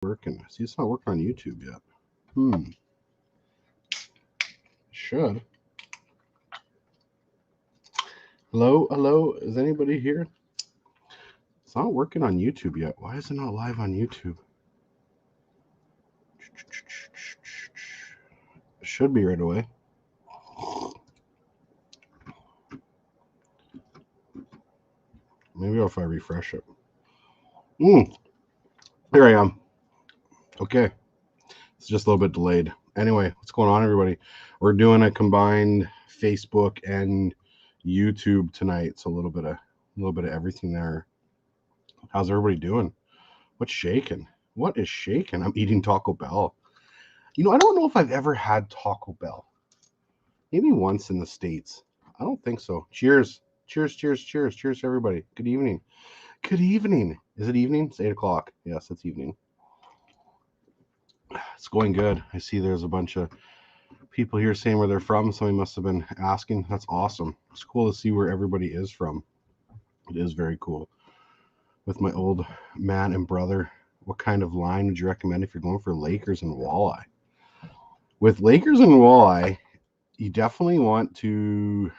Working. See, it's not working on YouTube yet. Should. Hello. Is anybody here? It's not working on YouTube yet. Why is it not live on YouTube? It should be right away. Maybe if I refresh it. Here I am. Okay. It's just a little bit delayed. Anyway, what's going on, everybody? We're doing a combined Facebook and YouTube tonight. So a little bit of everything there. How's everybody doing? What's shaking? What is shaking? I'm eating Taco Bell. I don't know if I've ever had Taco Bell. Maybe once in the States. I don't think so. Cheers, everybody. Good evening. Is it evening? It's 8 o'clock. Yes, it's evening. It's going good. I see there's a bunch of people here saying where they're from. Somebody must have been asking. That's awesome. It's cool to see where everybody is from. It is very cool. With my old man and brother, what kind of line would you recommend if you're going for Lakers and walleye? With Lakers and walleye, you definitely want to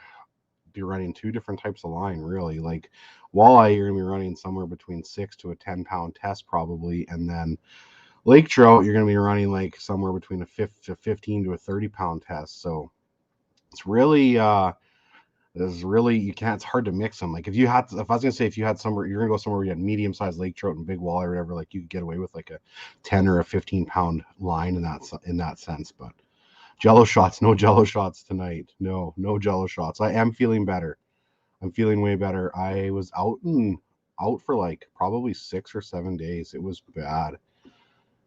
be running two different types of line, really. Like walleye, you're going to be running somewhere between 6 to a 10-pound test probably, and then lake trout, you're going to be running like somewhere between a 15 to a 30-pound test. So it's really it's hard to mix them. Like if I was going to say, if you had somewhere, you're going to go somewhere where you had medium-sized lake trout and big walleye or whatever, like you could get away with like a 10 or a 15-pound line in that sense. But Jello shots, no Jello shots tonight. No Jello shots. I am feeling better. I'm feeling way better. I was out for like probably 6 or 7 days. It was bad.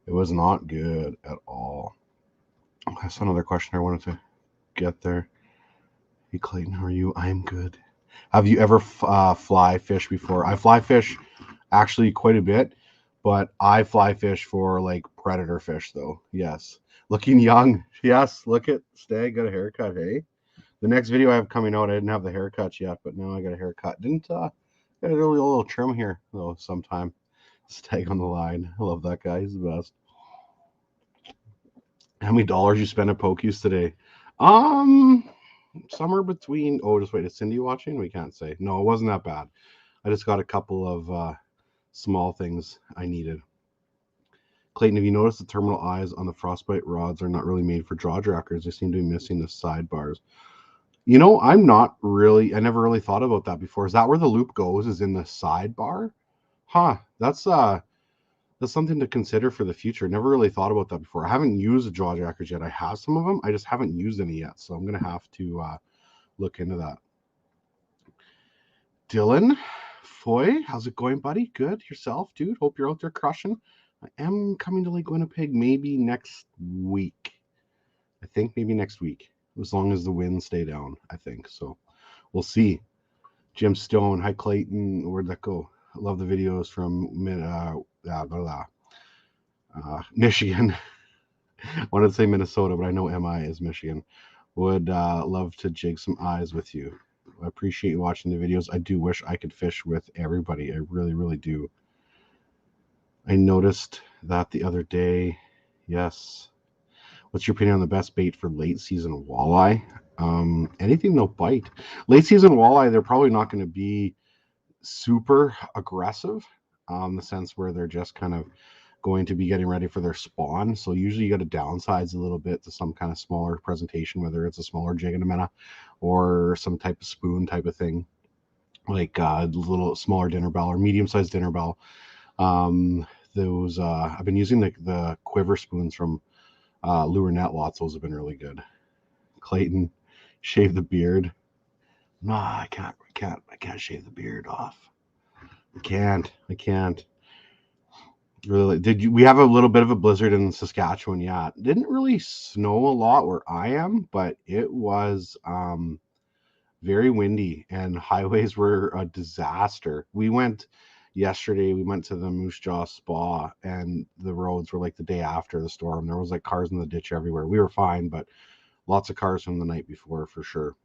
It was not good at all. That's another question I wanted to get there. Hey Clayton, how are you? I'm good. Have you ever fly fish before? I fly fish actually quite a bit, but I fly fish for like predator fish though. Yes. Looking young. Yes. Look at Stag got a haircut. Hey, the next video I have coming out, I didn't have the haircut yet, but now I got a haircut. Got a little trim here though sometime. Stag on the line. I love that guy. He's the best. How many dollars you spent at Pokies today? Somewhere between. Oh, just wait. Is Cindy watching? We can't say. No, it wasn't that bad. I just got a couple of small things I needed. Clayton, have you noticed the terminal eyes on the frostbite rods are not really made for jaw jackers? They seem to be missing the sidebars. I'm not really. I never really thought about that before. Is that where the loop goes? Is in the sidebar? Huh. That's something to consider for the future. Never really thought about that before. I haven't used the jaw jackers yet. I have some of them. I just haven't used any yet. So I'm going to have to look into that. Dylan Foy, how's it going, buddy? Good. Yourself, dude? Hope you're out there crushing. I am coming to Lake Winnipeg maybe next week. I think maybe next week, as long as the winds stay down, I think. So we'll see. Jim Stone, hi Clayton. Where'd that go? I love the videos from Michigan. I wanted to say Minnesota, but I know MI is Michigan. Would love to jig some eyes with you. I appreciate you watching the videos. I do wish I could fish with everybody. I really, really do. I noticed that the other day. Yes. What's your opinion on the best bait for late season walleye? Anything they'll bite. Late season walleye, they're probably not going to be super aggressive, in the sense where they're just kind of going to be getting ready for their spawn. So usually you got to downsize a little bit to some kind of smaller presentation, whether it's a smaller jig and a minnow or some type of spoon type of thing, like a little smaller dinner bell or medium-sized dinner bell. Those I've been using the quiver spoons from Lure Net Lots. Those have been really good. Clayton, shave the beard. No, I can't shave the beard off. I can't. Really, we have a little bit of a blizzard in Saskatchewan? Yeah, it didn't really snow a lot where I am, but it was very windy and highways were a disaster. We went to the Moose Jaw Spa, and the roads were like the day after the storm. There was like cars in the ditch everywhere. We were fine, but lots of cars from the night before for sure.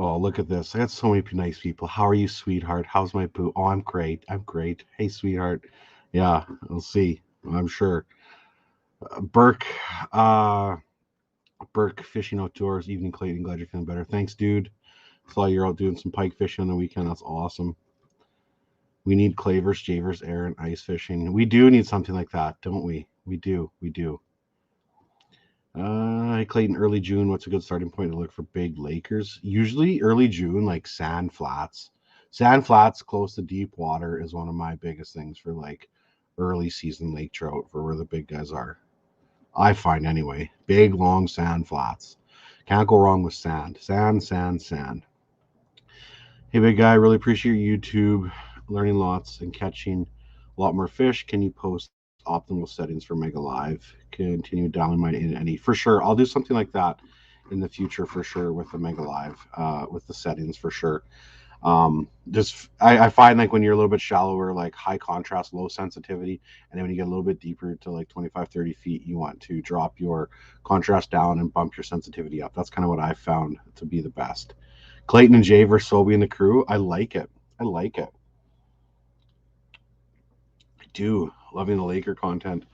Oh, look at this. I got so many nice people. How are you, sweetheart? How's my boo? Oh, I'm great. I'm great. Hey, sweetheart. Yeah, we'll see. I'm sure. Burke, uh, Burke Fishing Outdoors, Evening Clayton. Glad you're feeling better. Thanks, dude. Saw you're out doing some pike fishing on the weekend. That's awesome. We need clavers, javers, air, and ice fishing. We do need something like that, don't we? We do. We do. Hey, Clayton, early June. What's a good starting point to look for big Lakers? Usually early June, like sand flats. Sand flats close to deep water is one of my biggest things for like early season lake trout for where the big guys are. I find anyway. Big, long sand flats. Can't go wrong with sand. Sand, sand, sand. Hey, big guy, really appreciate YouTube. Learning lots and catching a lot more fish. Can you post optimal settings for Mega Live? Continue dialing my in any for sure. I'll do something like that in the future for sure with the Mega Live, with the settings for sure. Just I find like when you're a little bit shallower, like high contrast, low sensitivity, and then when you get a little bit deeper to like 25, 30 feet, you want to drop your contrast down and bump your sensitivity up. That's kind of what I found to be the best. Clayton and Jay versus Sobe and the crew. I like it. I like it. I do. Loving the Laker content.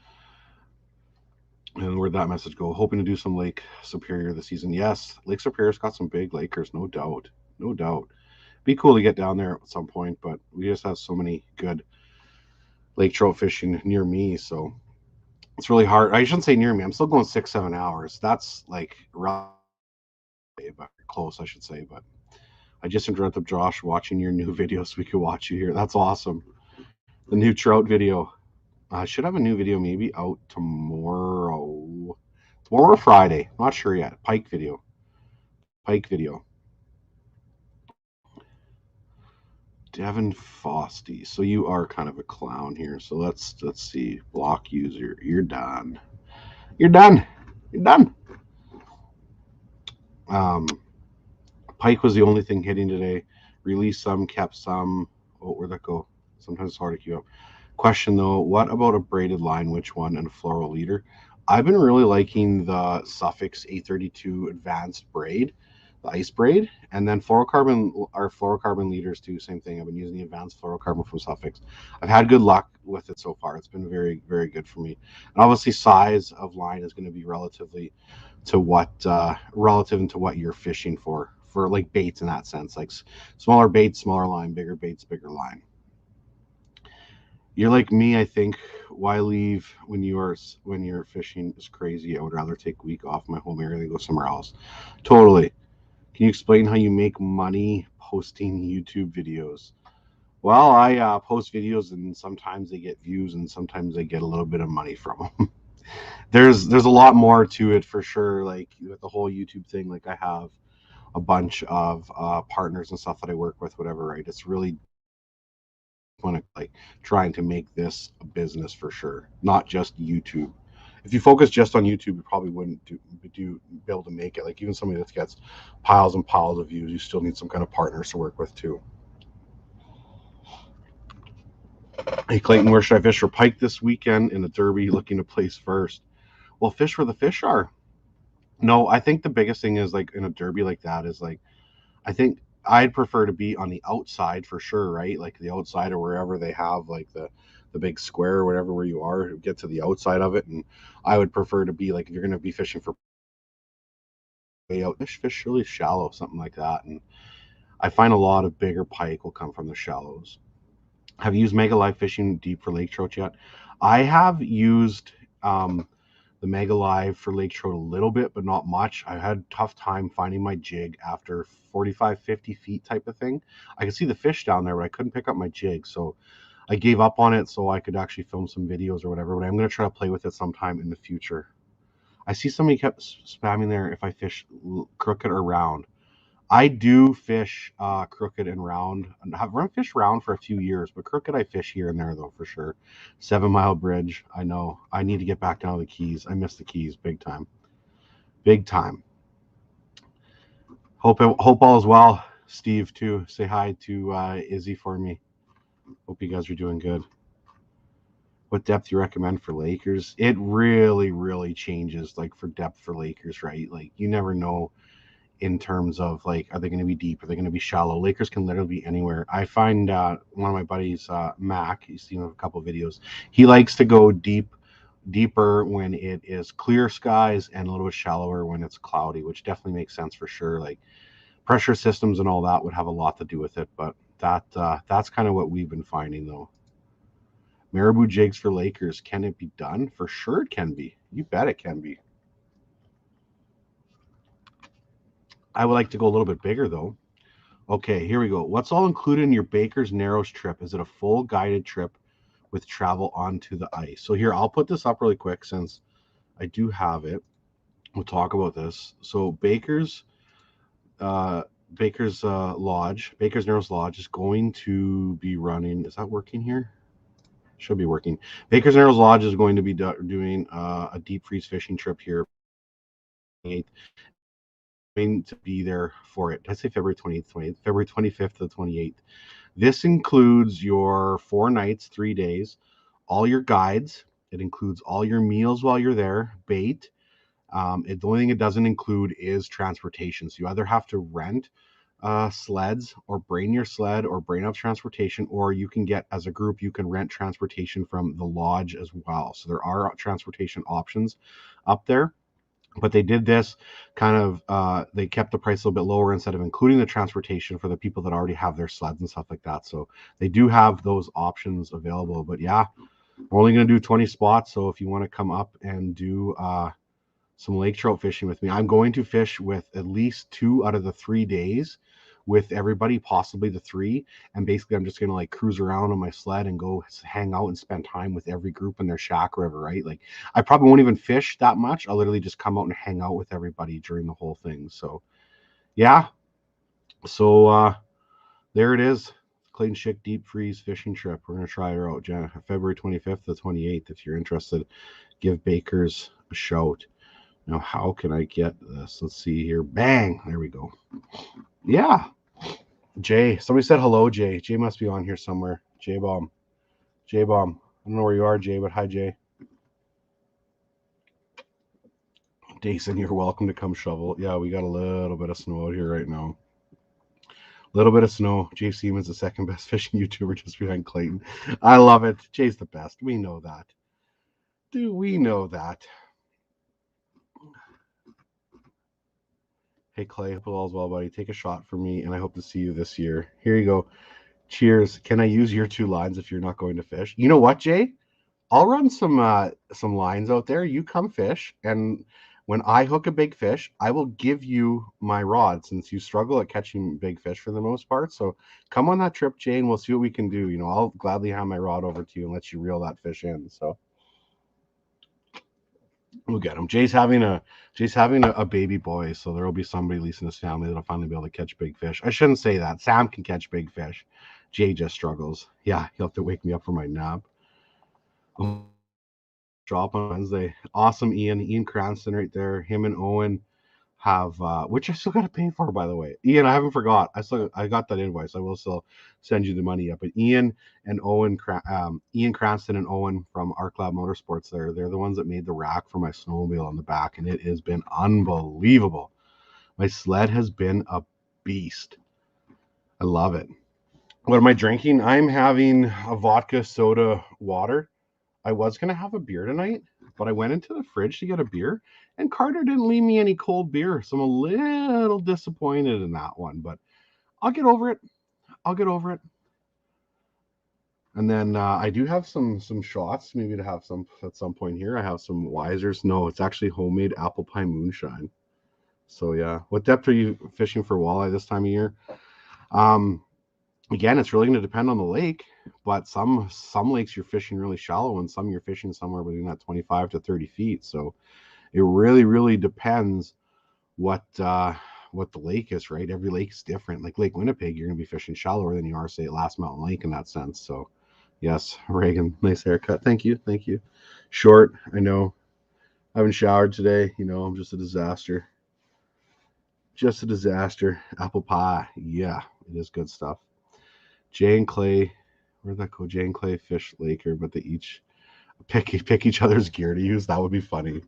And where'd that message go? Hoping to do some Lake Superior this season. Yes, Lake Superior's got some big Lakers, no doubt. No doubt. Be cool to get down there at some point, but we just have so many good lake trout fishing near me, so it's really hard. I shouldn't say near me. I'm still going 6-7 hours. That's like but close, I should say. But I just interrupted Josh watching your new video so we could watch you here. That's awesome. The new trout video. I should have a new video maybe out tomorrow. Tomorrow or Friday. Not sure yet. Pike video. Pike video. Devin Fosty. So you are kind of a clown here. So let's see. Block user. You're done. You're done. You're done. Um, Pike was the only thing hitting today. Released some, kept some. Oh, where'd that go? Sometimes it's hard to keep up. Question though, what about a braided line? Which one and a floral leader? I've been really liking the Suffix 832 Advanced Braid, the ice braid, and then fluorocarbon leaders too. Same thing. I've been using the advanced fluorocarbon from Suffix. I've had good luck with it so far. It's been very, very good for me. And obviously, size of line is going to be relative to what you're fishing for like baits in that sense. Like smaller baits, smaller line, bigger baits, bigger line. You're like me, I think. Why leave when you're fishing is crazy. I would rather take a week off my home area than go somewhere else. Totally. Can you explain how you make money posting YouTube videos? Well, I post videos and sometimes they get views and sometimes I get a little bit of money from them. there's a lot more to it for sure. Like with the whole YouTube thing, like I have a bunch of partners and stuff that I work with, whatever. Right? It's really want to like trying to make this a business for sure, not just YouTube. If you focus just on YouTube, you probably wouldn't be able to make it. Like even somebody that gets piles and piles of views, you still need some kind of partners to work with too. Hey Clayton, where should I fish for pike this weekend in the Derby? Looking to place first. Well, fish where the fish are. No, I think the biggest thing is like in a Derby like that is like I think I'd prefer to be on the outside for sure, right? Like the outside or wherever they have like the big square or whatever where you are, get to the outside of it. And I would prefer to be like if you're going to be fishing for way out, fish really shallow, something like that. And I find a lot of bigger pike will come from the shallows. Have you used Mega Live fishing deep for lake trout yet? I have used the Mega Live for lake trout a little bit, but not much. I had a tough time finding my jig after 45, 50 feet type of thing. I could see the fish down there, but I couldn't pick up my jig. So I gave up on it so I could actually film some videos or whatever, but I'm going to try to play with it sometime in the future. I see somebody kept spamming there if I fish crooked or round. I do fish crooked and round. I've run fish round for a few years, but crooked I fish here and there though for sure. 7 Mile Bridge. I know. I need to get back down to the Keys. I miss the Keys big time. Big time. Hope all is well. Steve too. Say hi to Izzy for me. Hope you guys are doing good. What depth you recommend for Lakers? It really, really changes like for depth for Lakers, right? Like you never know in terms of like, are they going to be deep? Are they going to be shallow? Lakers can literally be anywhere. I find one of my buddies, Mac, you've seen him in a couple of videos, he likes to go deeper when it is clear skies and a little bit shallower when it's cloudy, which definitely makes sense for sure. Like pressure systems and all that would have a lot to do with it, but that's kind of what we've been finding though. Marabou jigs for Lakers, can it be done? For sure it can be. You bet it can be. I would like to go a little bit bigger though. Okay, here we go. What's all included in your Baker's Narrows trip? Is it a full guided trip with travel onto the ice? So here, I'll put this up really quick since I do have it. We'll talk about this. So Baker's Lodge, Baker's Narrows Lodge is going to be running. Is that working here? Should be working. Baker's Narrows Lodge is going to be doing a deep freeze fishing trip here. Going to be there for it. I say February 28th, February 25th to the 28th. This includes your 4 nights, 3 days, all your guides. It includes all your meals while you're there, bait. The only thing it doesn't include is transportation. So you either have to rent sleds or bring your sled or bring up transportation, or you can get, as a group, you can rent transportation from the lodge as well. So there are transportation options up there. But they did this kind of, they kept the price a little bit lower instead of including the transportation for the people that already have their sleds and stuff like that. So they do have those options available. But yeah, we're only going to do 20 spots. So if you want to come up and do some lake trout fishing with me, I'm going to fish with at least 2 out of the 3 days with everybody, possibly the 3. And basically, I'm just going to like cruise around on my sled and go hang out and spend time with every group in their shack or whatever, right? Like I probably won't even fish that much. I'll literally just come out and hang out with everybody during the whole thing. So yeah. So there it is. Clayton Schick deep freeze fishing trip. We're going to try her out February 25th to 28th. If you're interested, give Baker's a shout. Now, how can I get this? Let's see here. Bang. There we go. Yeah. Jay. Somebody said hello, Jay. Jay must be on here somewhere. J-Bomb. J-Bomb. I don't know where you are, Jay, but hi, Jay. Dason, you're welcome to come shovel. Yeah, we got a little bit of snow out here right now. A little bit of snow. Jay Seaman's the second best fishing YouTuber just behind Clayton. I love it. Jay's the best. We know that. Do we know that? Hey, Clay, hope all's well, buddy. Take a shot for me, and I hope to see you this year. Here you go. Cheers. Can I use your 2 lines if you're not going to fish? You know what, Jay? I'll run some lines out there. You come fish, and when I hook a big fish, I will give you my rod since you struggle at catching big fish for the most part. So come on that trip, Jay, and we'll see what we can do. You know, I'll gladly hand my rod over to you and let you reel that fish in. So we'll get him. Jay's having a baby boy, so there will be somebody, at least in his family, that'll finally be able to catch big fish. I shouldn't say that. Sam can catch big fish. Jay just struggles. Yeah, he'll have to wake me up for my nap. Drop on Wednesday. Awesome, Ian Cranston right there. Him and Owen have, which I still got to pay for, by the way. Ian, I haven't forgot. I got that invoice. I will still send you the money up. But Ian Cranston and Owen from Arc Lab Motorsports, they're the ones that made the rack for my snowmobile on the back, and it has been unbelievable. My sled has been a beast. I love it. What am I drinking? I'm having a vodka soda water. I was going to have a beer tonight, but I went into the fridge to get a beer, and Carter didn't leave me any cold beer, so I'm a little disappointed in that one, but I'll get over it. And then I do have some shots, maybe to have some at some point here. I have some Wisers. No, it's actually homemade apple pie moonshine. So yeah, what depth are you fishing for walleye this time of year? Again, it's really going to depend on the lake, but some lakes you're fishing really shallow, and some you're fishing somewhere between that 25 to 30 feet. So it really depends what the lake is, right? Every lake is different. Like Lake Winnipeg, you're going to be fishing shallower than you are, say, at Last Mountain Lake in that sense. So yes, Reagan, nice haircut. Thank you. Short, I know. I haven't showered today. You know, I'm just a disaster. Apple pie. Yeah, it is good stuff. Jay and Clay, where'd that go? Jay and Clay fish Laker, but they each pick each other's gear to use. That would be funny.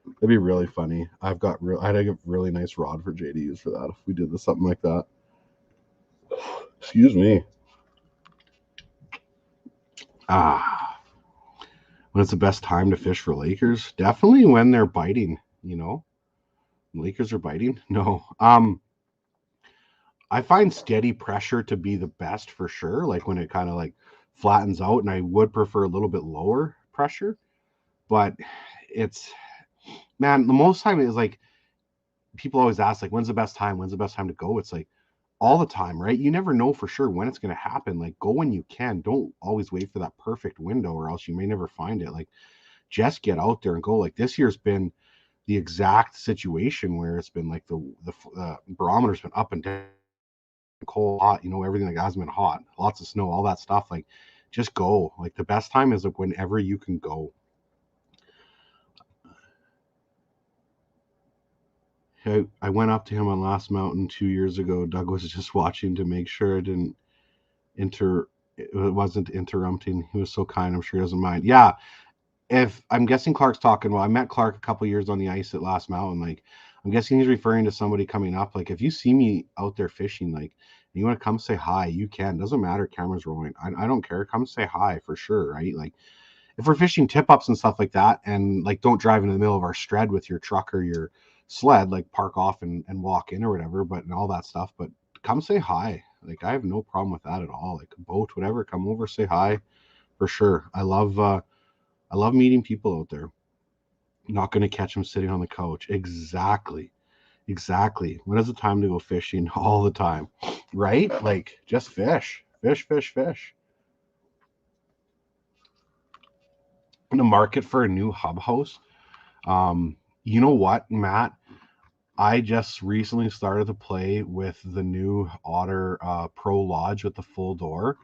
It'd be really funny. I'd have a really nice rod for Jay to use for that if we did something like that. Excuse me. When it's the best time to fish for Lakers? Definitely when they're biting, Lakers are biting? No. I find steady pressure to be the best for sure, like when it kind of like flattens out, and I would prefer a little bit lower pressure, but it's, man, the most time is like, people always ask, like, when's the best time? When's the best time to go? It's like all the time, right? You never know for sure when it's going to happen. Like, go when you can. Don't always wait for that perfect window, or else you may never find it. Like, just get out there and go. Like, this year's been the exact situation where it's been like the barometer's been up and down, cold, hot, everything like has been hot, lots of snow, all that stuff. Like, just go. Like, the best time is like whenever you can go. I went up to him on Last Mountain 2 years ago. Doug was just watching to make sure it wasn't interrupting. He was so kind. I'm sure he doesn't mind. Yeah. If I'm guessing Clark's talking, well, I met Clark a couple years on the ice at Last Mountain. Like, I'm guessing he's referring to somebody coming up. Like, if you see me out there fishing, like, and you want to come say hi, you can. Doesn't matter. Camera's rolling. I don't care. Come say hi for sure, right? Like, if we're fishing tip ups and stuff like that, and like, don't drive into the middle of our stred with your truck or your sled, like, park off and walk in or whatever, but and all that stuff. But come say hi. Like, I have no problem with that at all. Like, a boat, whatever, come over, say hi for sure. I love meeting people out there. Not going to catch them sitting on the couch. Exactly. Exactly. When is the time to go fishing? All the time, right? Like, just fish, fish, fish, fish. In the market for a new hub house. You know what, Matt? I just recently started to play with the new Otter Pro Lodge with the full door.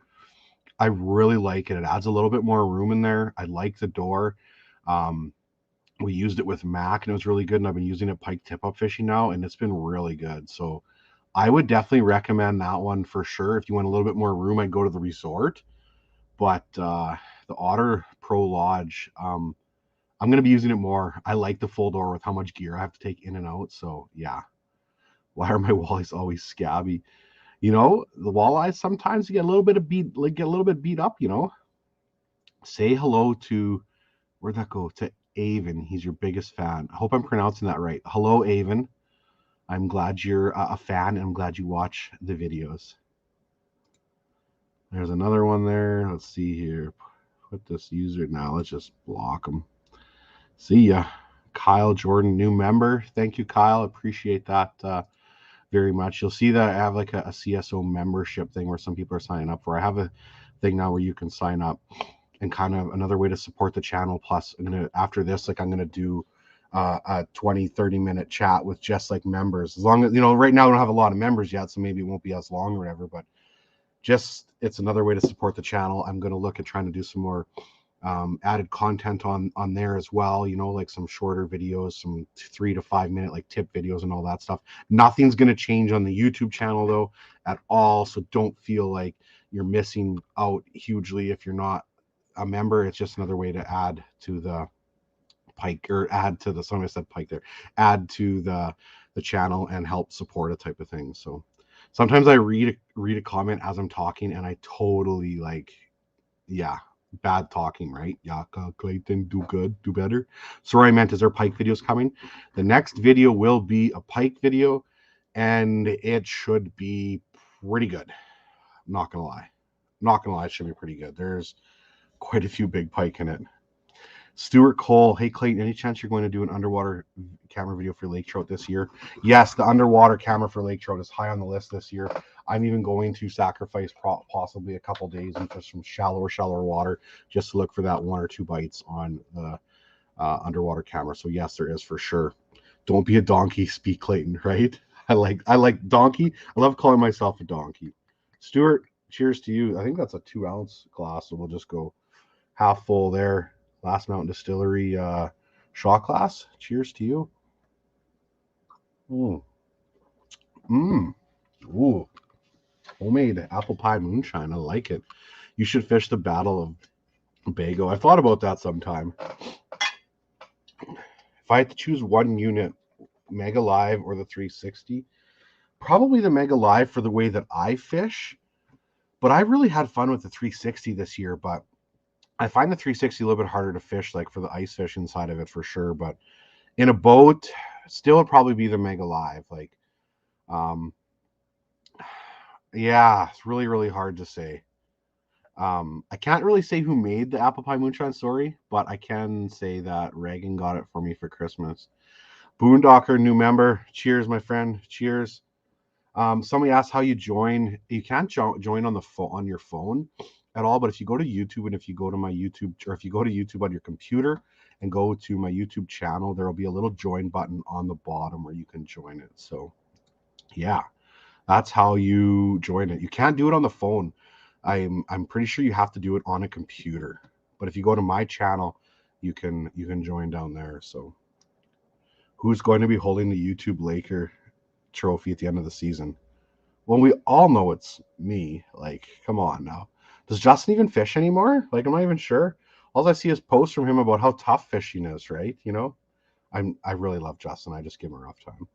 I really like it. It adds a little bit more room in there. I like the door. Um, we used it with Mac and it was really good. And I've been using it pike tip up fishing now, and it's been really good. So I would definitely recommend that one for sure. If you want a little bit more room, I'd go to the resort. But the Otter Pro Lodge, I'm going to be using it more. I like the full door with how much gear I have to take in and out. So yeah. Why are my walleyes always scabby? The walleyes sometimes get a little bit beat up. Say hello to, where'd that go? To Avon. He's your biggest fan. I hope I'm pronouncing that right. Hello, Avon. I'm glad you're a fan, and I'm glad you watch the videos. There's another one there. Let's see here. Put this user now. Let's just block them. See ya. Kyle Jordan, new member. Thank you, Kyle. Appreciate that very much. You'll see that I have like a CSO membership thing where some people are signing up for. I have a thing now where you can sign up, and kind of another way to support the channel. Plus, after this, like, I'm gonna do a 20-30 minute chat with just like members. As long as right now I don't have a lot of members yet, so maybe it won't be as long or whatever. But just, it's another way to support the channel. I'm gonna look at trying to do some more added content on there as well, like some shorter videos, some 3 to 5 minute like tip videos and all that stuff. Nothing's going to change on the YouTube channel though at all, so don't feel like you're missing out hugely if you're not a member. It's just another way to add to the pike, or add to the, somebody said pike there, add to the channel and help support a type of thing. So sometimes I read a comment as I'm talking, and I totally like, yeah, bad talking, right? Yaka, Clayton, do good, do better. Sorry, I meant, is there pike videos coming? The next video will be a pike video, and it should be pretty good. I'm not gonna lie. It should be pretty good. There's quite a few big pike in it. Stuart Cole, hey Clayton, any chance you're going to do an underwater camera video for lake trout this year? Yes, the underwater camera for lake trout is high on the list this year. I'm even going to sacrifice possibly a couple days into some shallower water just to look for that 1 or 2 bites on the underwater camera. So yes, there is for sure. Don't be a donkey, speak Clayton, right? I like donkey. I love calling myself a donkey. Stuart, cheers to you. I think that's a 2-ounce glass, so we'll just go half full there. Last Mountain Distillery shot glass. Cheers to you. Ooh. Homemade apple pie moonshine. I like it. You should fish the Battle of Bago. I thought about that sometime. If I had to choose one unit, Mega Live or the 360, probably the Mega Live for the way that I fish. But I really had fun with the 360 this year. But I find the 360 a little bit harder to fish, like for the ice fishing side of it for sure. But in a boat, still would probably be the Mega Live. Like, yeah, it's really, really hard to say. I can't really say who made the apple pie moonshine story, but I can say that Reagan got it for me for Christmas. Boondocker, new member. Cheers, my friend. Cheers. Somebody asked how you join. You can't join on the on your phone at all, but if you go to YouTube and if you go to my YouTube, or if you go to YouTube on your computer and go to my YouTube channel, there will be a little join button on the bottom where you can join it. So yeah, that's how you join it. You can't do it on the phone. I'm pretty sure you have to do it on a computer. But if you go to my channel, you can join down there. So who's going to be holding the YouTube Laker trophy at the end of the season? Well, we all know it's me. Like, come on now. Does Justin even fish anymore? Like, I'm not even sure. All I see is posts from him about how tough fishing is, right? You know, I really love Justin. I just give him a rough time.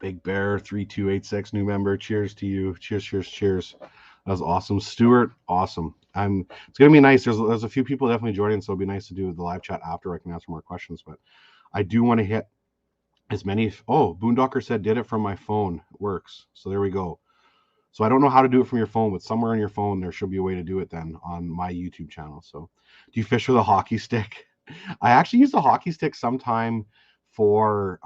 Big Bear 3286, new member. Cheers to you. Cheers, cheers, cheers. That was awesome. Stuart, awesome. It's gonna be nice. There's a few people definitely joining, so it'll be nice to do the live chat after. I can answer more questions, but I do want to hit as many. Oh, Boondocker said did it from my phone. Works. So there we go. So I don't know how to do it from your phone, but somewhere on your phone there should be a way to do it then on my YouTube channel. So do you fish with a hockey stick? I actually use the hockey stick sometime for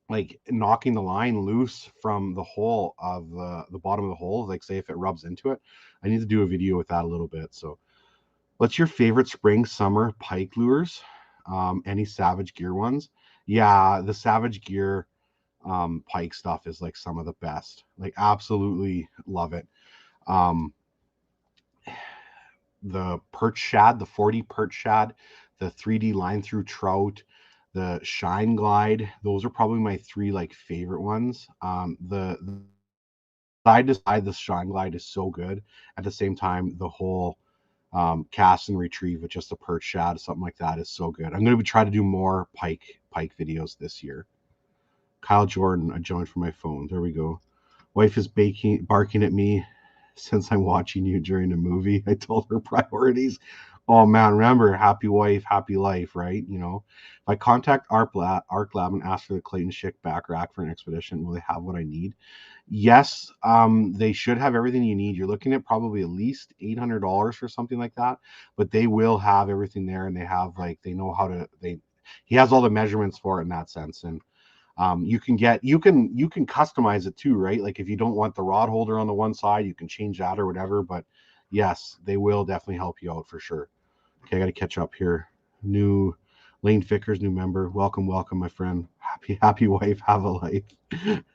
like knocking the line loose from the hole of the bottom of the hole. Like say if it rubs into it. I need to do a video with that a little bit. So what's your favorite spring, summer pike lures? Any Savage Gear ones? Yeah, the Savage Gear pike stuff is like some of the best. Like absolutely love it. The perch shad, the 40 perch shad, the 3D line through trout, the shine glide, those are probably my three like favorite ones. The side to side, the shine glide is so good. At the same time, the whole cast and retrieve with just a perch shad, something like that is so good. I'm going to be trying to do more pike videos this year. Kyle Jordan, I joined from my phone. There we go. Wife is barking at me since I'm watching you during a movie. I told her priorities. Oh man, remember, happy wife, happy life, right? You know, if I contact Arc Lab and ask for the Clayton Schick back rack for an expedition, will they have what I need? Yes, they should have everything you need. You're looking at probably at least $800 for something like that, but they will have everything there, and they have like they know how to. He has all the measurements for it in that sense, and you can customize it too, right? Like if you don't want the rod holder on the one side, you can change that or whatever. But yes, they will definitely help you out for sure. Okay, I got to catch up here. New Lane Fickers, new member. Welcome, my friend. Happy wife, have a life.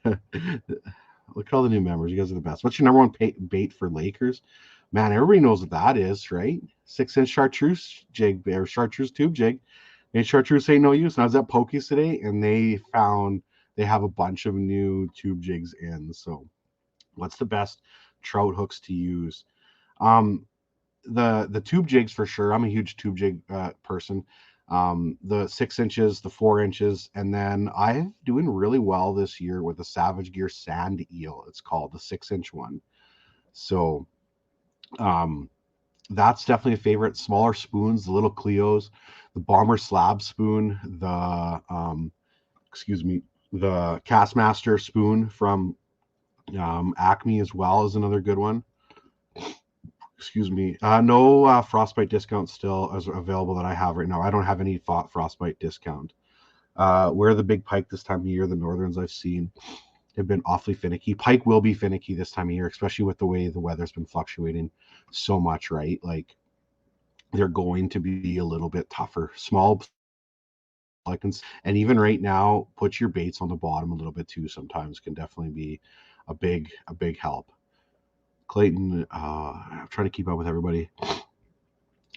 Look at all the new members. You guys are the best. What's your number one bait for Lakers? Man, everybody knows what that is, right? 6-inch chartreuse jig or chartreuse tube jig. And chartreuse ain't no use. And I was at Pokies today, and they found they have a bunch of new tube jigs in. So, what's the best trout hooks to use? The tube jigs for sure. I'm a huge tube jig person. The 6 inches, the 4 inches, and then I'm doing really well this year with the Savage Gear Sand Eel. It's called the 6-inch one. So, that's definitely a favorite. Smaller spoons, the little Cleos, the Bomber Slab spoon, the the Castmaster spoon from Acme as well is another good one. Excuse me. No frostbite discount still is available that I have right now. I don't have any frostbite discount. Where are the big pike this time of year? The northerns I've seen have been awfully finicky. Pike will be finicky this time of year, especially with the way the weather's been fluctuating so much, right? Like they're going to be a little bit tougher. Small, and even right now, put your baits on the bottom a little bit too. Sometimes can definitely be a big help. Clayton, I'm trying to keep up with everybody.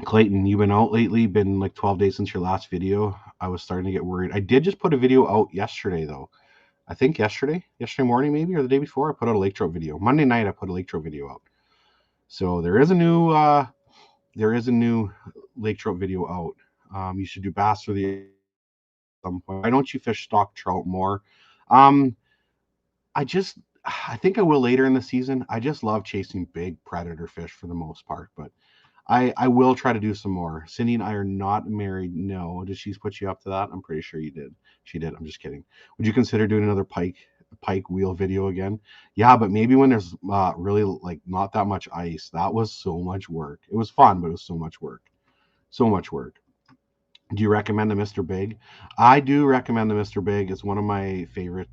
Clayton, you've been out lately. Been like 12 days since your last video. I was starting to get worried. I did just put a video out yesterday though. I think yesterday morning maybe, or the day before. I put out a lake trout video. Monday night I put a lake trout video out. So there is a new lake trout video out. You should do bass or the some point. Why don't you fish stock trout more? Um, I think I will later in the season. I just love chasing big predator fish for the most part, but I will try to do some more. Cindy and I are not married. No, did she put you up to that? I'm pretty sure you did. She did. I'm just kidding. Would you consider doing another pike wheel video again? Yeah, but maybe when there's really like not that much ice. That was so much work. It was fun, but it was so much work. So much work. Do you recommend the Mr. Big? I do recommend the Mr. Big. It's one of my favorite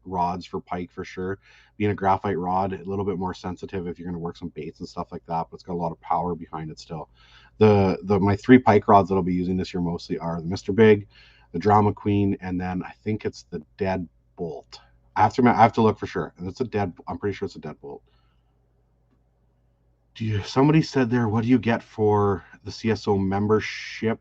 rods for pike for sure. Being a graphite rod, a little bit more sensitive if you're going to work some baits and stuff like that, but it's got a lot of power behind it still. My 3 pike rods that I'll be using this year mostly are the Mr. Big, the Drama Queen, and then I think it's the Deadbolt. I have to look for sure. And I'm pretty sure it's a Deadbolt. Somebody said there, what do you get for the CSO membership?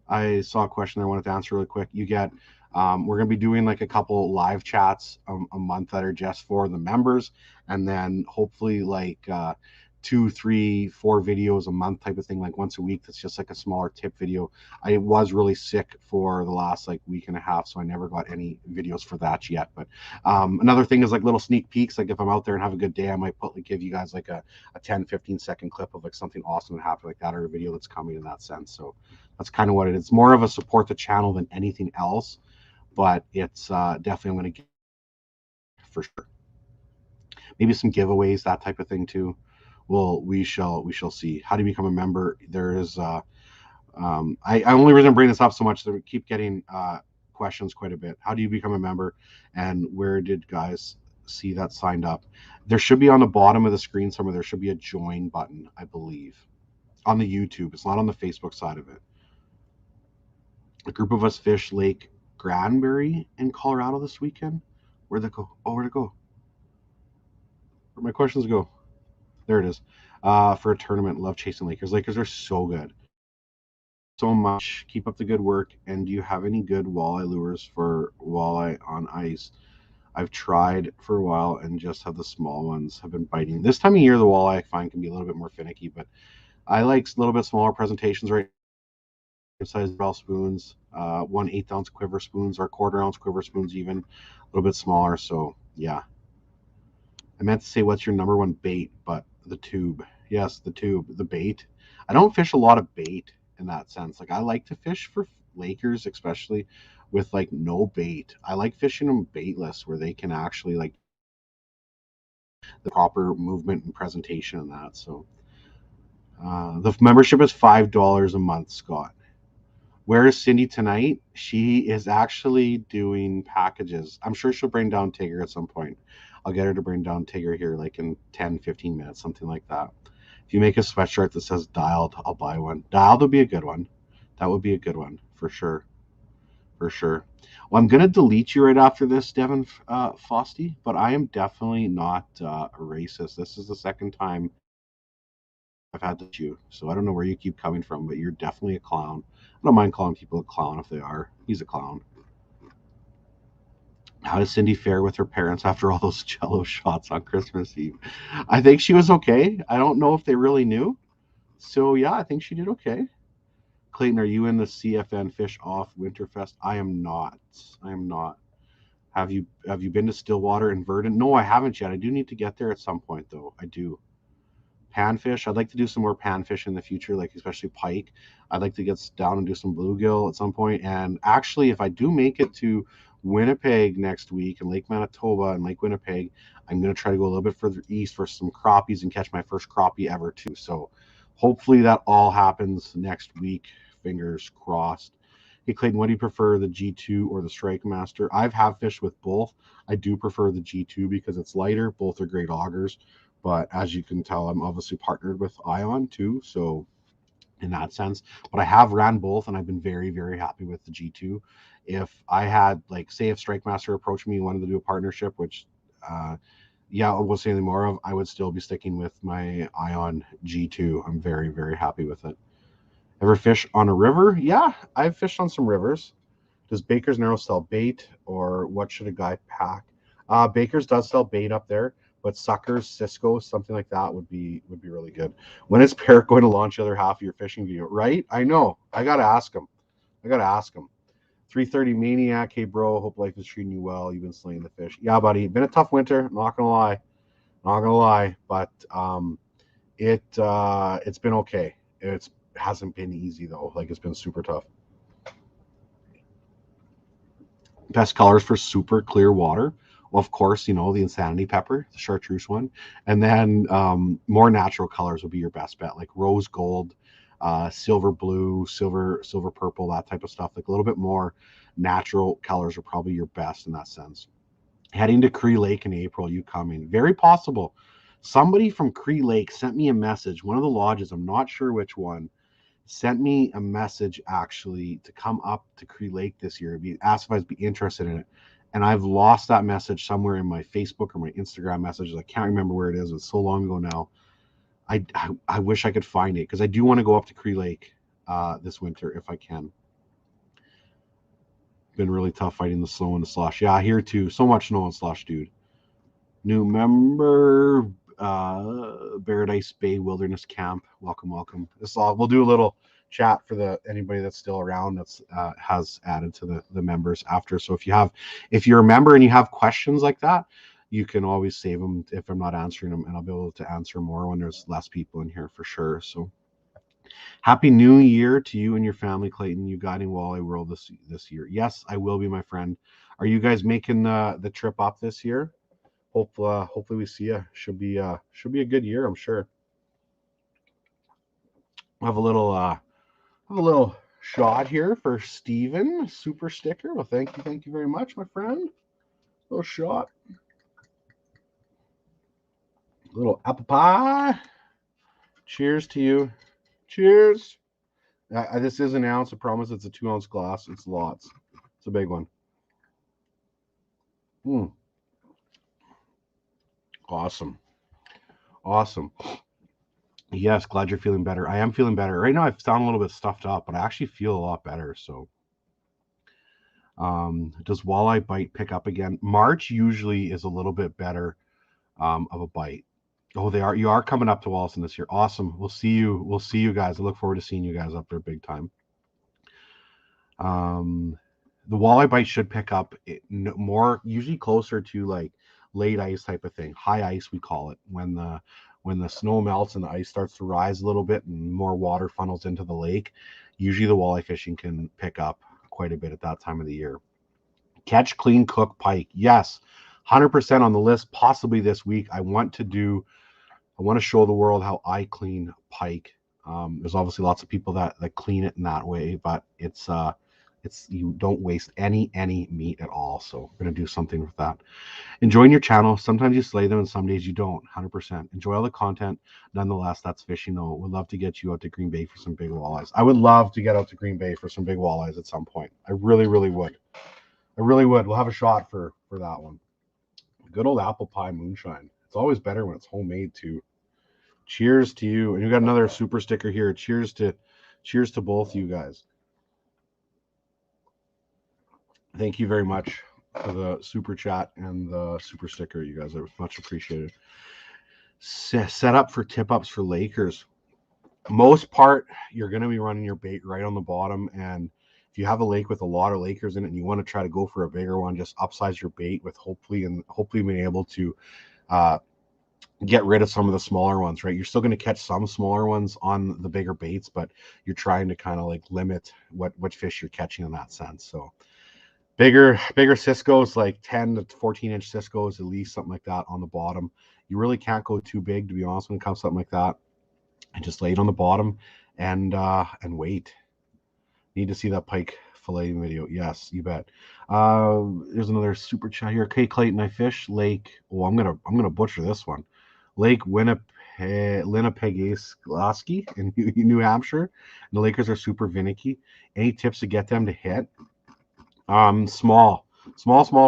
I saw a question I wanted to answer really quick. You get, we're going to be doing like a couple live chats a month that are just for the members, and then hopefully like 2, 3, 4 videos a month type of thing, like once a week. That's just like a smaller tip video. I was really sick for the last like week and a half, so I never got any videos for that yet. But another thing is like little sneak peeks. Like if I'm out there and have a good day, I might give you guys like a 10-15 second clip of like something awesome that happened like that, or a video that's coming in that sense. So that's kind of what it is. It's more of a support the channel than anything else, but it's definitely I'm going to get for sure. Maybe some giveaways, that type of thing too. Well, we shall see. How do you become a member? There is I only reason I'm bringing this up so much that we keep getting questions quite a bit. How do you become a member, and where did guys see that signed up? There should be on the bottom of the screen somewhere. There should be a join button, I believe, on the YouTube. It's not on the Facebook side of it. A group of us fish Lake Granbury in Colorado this weekend. Where'd it go? Oh, where'd it go? Where'd my questions go? There it is. For a tournament, love chasing Lakers. Lakers are so good. So much. Keep up the good work. And do you have any good walleye lures for walleye on ice? I've tried for a while and just have the small ones have been biting. This time of year, the walleye I find can be a little bit more finicky, but I like a little bit smaller presentations right size bell spoons, 1/8 ounce quiver spoons, or 1/4 ounce quiver spoons, even a little bit smaller. So yeah, I meant to say what's your number one bait, but the tube. Yes, the tube, the bait. I don't fish a lot of bait in that sense. Like I like to fish for Lakers, especially with like no bait. I like fishing them baitless, where they can actually like the proper movement and presentation and that. So the membership is $5 a month, Scott. Where is Cindy tonight? She is actually doing packages. I'm sure she'll bring down Tigger at some point. I'll get her to bring down Tigger here like in 10-15 minutes, something like that. If you make a sweatshirt that says dialed, I'll buy one. Dialed would be a good one. That would be a good one for sure. For sure. Well, I'm going to delete you right after this, Devin Fosty, but I am definitely not a racist. This is the second time I've had to you, so I don't know where you keep coming from, but you're definitely a clown. I don't mind calling people a clown if they are. He's a clown. How does Cindy fare with her parents after all those Jello shots on Christmas Eve? I think she was okay. I don't know if they really knew. So yeah, I think she did okay. Clayton, are you in the CFN Fish Off Winterfest? I am not. I am not. Have you been to Stillwater and Verdon? No, I haven't yet. I do need to get there at some point though. I do. Panfish. I'd like to do some more panfish in the future, like especially pike. I'd like to get down and do some bluegill at some point. And actually, if I do make it to Winnipeg next week and Lake Manitoba and Lake Winnipeg, I'm going to try to go a little bit further east for some crappies and catch my first crappie ever too. So hopefully that all happens next week. Fingers crossed. Hey Clayton, what do you prefer, the G2 or the Strike Master? I've fished with both. I do prefer the G2 because it's lighter. Both are great augers. But as you can tell, I'm obviously partnered with Ion too, so in that sense. But I have ran both, and I've been very, very happy with the G2. If I had, like, say if Strike Master approached me and wanted to do a partnership, which, yeah, I won't say any more of, I would still be sticking with my Ion G2. I'm very, very happy with it. Ever fish on a river? Yeah, I've fished on some rivers. Does Baker's Narrow sell bait, or what should a guy pack? Baker's does sell bait up there. but suckers, Cisco, something like that would be really good. When is Parrot going to launch the other half of your fishing video? Right? I know. I gotta ask him. 3:30 Maniac. Hey bro, hope life is treating you well. You've been slaying the fish. Yeah, buddy. Been a tough winter. Not gonna lie. But it's been okay. It hasn't been easy though. Like it's been super tough. Best colors for super clear water. Well, of course, the Insanity Pepper, the chartreuse one. And then more natural colors would be your best bet, like rose gold, silver blue, silver purple, that type of stuff. Like a little bit more natural colors are probably your best in that sense. Heading to Cree Lake in April, you coming? Very possible. Somebody from Cree Lake sent me a message. One of the lodges, I'm not sure which one, sent me a message actually to come up to Cree Lake this year. Asked if I'd be interested in it. And I've lost that message somewhere in my Facebook or my Instagram messages. I can't remember where it is. It's so long ago now. I wish I could find it because I do want to go up to Cree Lake this winter if I can. Been really tough fighting the snow and the slush. Yeah, here too. So much snow and slush, dude. New member, Paradise Bay Wilderness Camp. Welcome. We'll do a little chat for anybody that's still around that's has added to the members after. So if you're a member and you have questions like that, you can always save them if I'm not answering them, and I'll be able to answer more when there's less people in here for sure. So happy new year to you and your family, Clayton. You guiding Walleye World this year. Yes, I will be, my friend. Are you guys making the trip up this year? Hopefully we see you. Should be a good year, I'm sure. I have a little shot here for Steven, super sticker. Well, thank you very much, my friend. Little shot. Little apple pie. Cheers to you. Cheers. This is an ounce. I promise it's a 2-ounce glass. It's lots. It's a big one. Awesome. Yes, glad you're feeling better. I am feeling better. Right now I sound a little bit stuffed up, but I actually feel a lot better. So does walleye bite pick up again? March usually is a little bit better of a bite. Oh, you are coming up to Wallaston this year. Awesome. We'll see you guys. I look forward to seeing you guys up there big time. The walleye bite should pick up more, usually closer to like late ice type of thing. High ice, we call it, when the snow melts and the ice starts to rise a little bit and more water funnels into the lake. Usually the walleye fishing can pick up quite a bit at that time of the year. Catch, clean, cook pike. Yes, 100% on the list, possibly this week. I want to show the world how I clean pike. There's obviously lots of people that clean it in that way, but it's you don't waste any meat at all. So we're going to do something with that. Enjoying your channel. Sometimes you slay them and some days you don't. 100%. Enjoy all the content. Nonetheless, that's fishing though. Would love to get you out to Green Bay for some big walleyes. I would love to get out to Green Bay for some big walleyes at some point. I really would. We'll have a shot for that one. Good old apple pie moonshine. It's always better when it's homemade too. Cheers to you. And you got another super sticker here. Cheers to both you guys. Thank you very much for the super chat and the super sticker, you guys. It was much appreciated. Set up for tip ups for Lakers. Most part, you're going to be running your bait right on the bottom. And if you have a lake with a lot of Lakers in it and you want to try to go for a bigger one, just upsize your bait with hopefully being able to get rid of some of the smaller ones, right? You're still going to catch some smaller ones on the bigger baits, but you're trying to kind of like limit what fish you're catching in that sense. So bigger Cisco's, like 10 to 14 inch Cisco's, at least, something like that on the bottom. You really can't go too big, to be honest, when it comes to something like that. And just lay it on the bottom and wait. Need to see that pike filleting video. Yes, you bet. There's another super chat here. Okay, Clayton, I fish Lake. Oh, I'm gonna butcher this one. Lake Winnipegoski in New Hampshire. And the Lakers are super finicky. Any tips to get them to hit? Small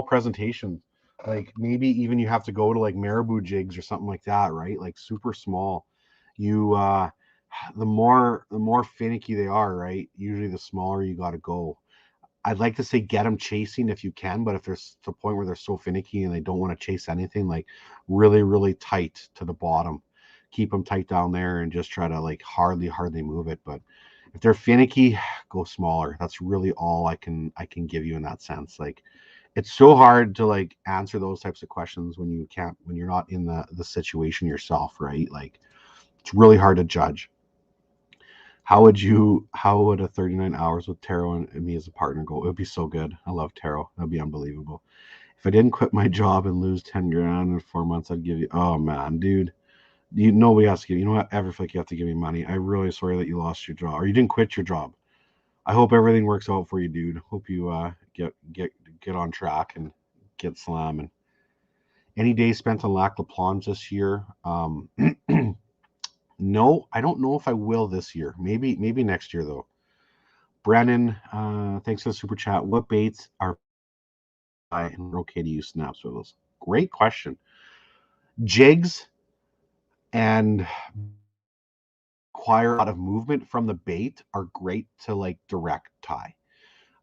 presentation. Like maybe even you have to go to like marabou jigs or something like that, right? Like super small. You the more finicky they are, right? Usually the smaller you got to go. I'd like to say get them chasing if you can, but if there's to the point where they're so finicky and they don't want to chase anything, like really, really tight to the bottom, keep them tight down there and just try to like hardly move it. But if they're finicky, go smaller. That's really all I can give you in that sense. Like it's so hard to like answer those types of questions when you're not in the situation yourself, right? Like it's really hard to judge. How would a 39 hours with Taro and me as a partner go? It would be so good. I love Taro. That'd be unbelievable. If I didn't quit my job and lose 10 grand in 4 months, I'd give you, oh man, dude. Nobody has to give you know what? Ever feel like you have to give me money. I'm really sorry that you lost your job or you didn't quit your job. I hope everything works out for you, dude. Hope you get on track and get slamming. Any days spent on Lac La Planche this year? No, I don't know if I will this year. Maybe next year though. Brennan, thanks for the super chat. What baits are okay to use snaps with those? Great question. Jigs and require a lot of movement from the bait are great to like direct tie.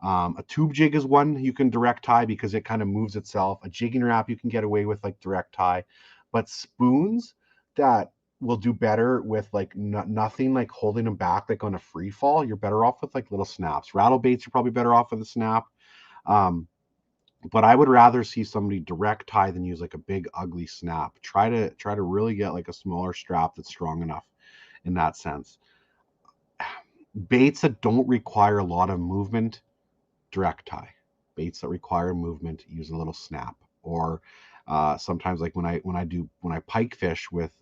A tube jig is one you can direct tie because it kind of moves itself. A jigging wrap you can get away with like direct tie, but spoons that will do better with like nothing like holding them back like on a free fall. You're better off with like little snaps. Rattle baits, you're probably better off with a snap. But I would rather see somebody direct tie than use like a big ugly snap. Try to really get like a smaller strap that's strong enough in that sense. Baits that don't require a lot of movement, direct tie. Baits that require movement, use a little snap. Or sometimes like when I pike fish with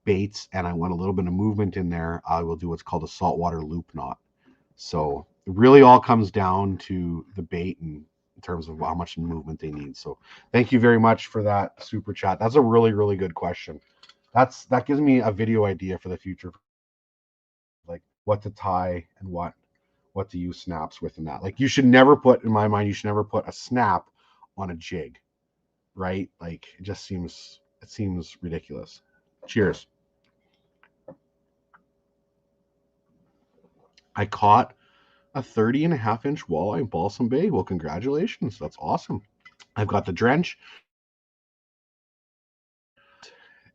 baits and I want a little bit of movement in there, I will do what's called a saltwater loop knot. So it really all comes down to the bait and in terms of how much movement they need. So thank you very much for that super chat. That's a really, really good question. That gives me a video idea for the future, like what to tie and what to use snaps with in that. Like you should never put, in my mind, you should never put a snap on a jig, right? Like it seems ridiculous. Cheers. I caught a 30.5-inch walleye in Balsam Bay. Well, congratulations. That's awesome. I've got the drench.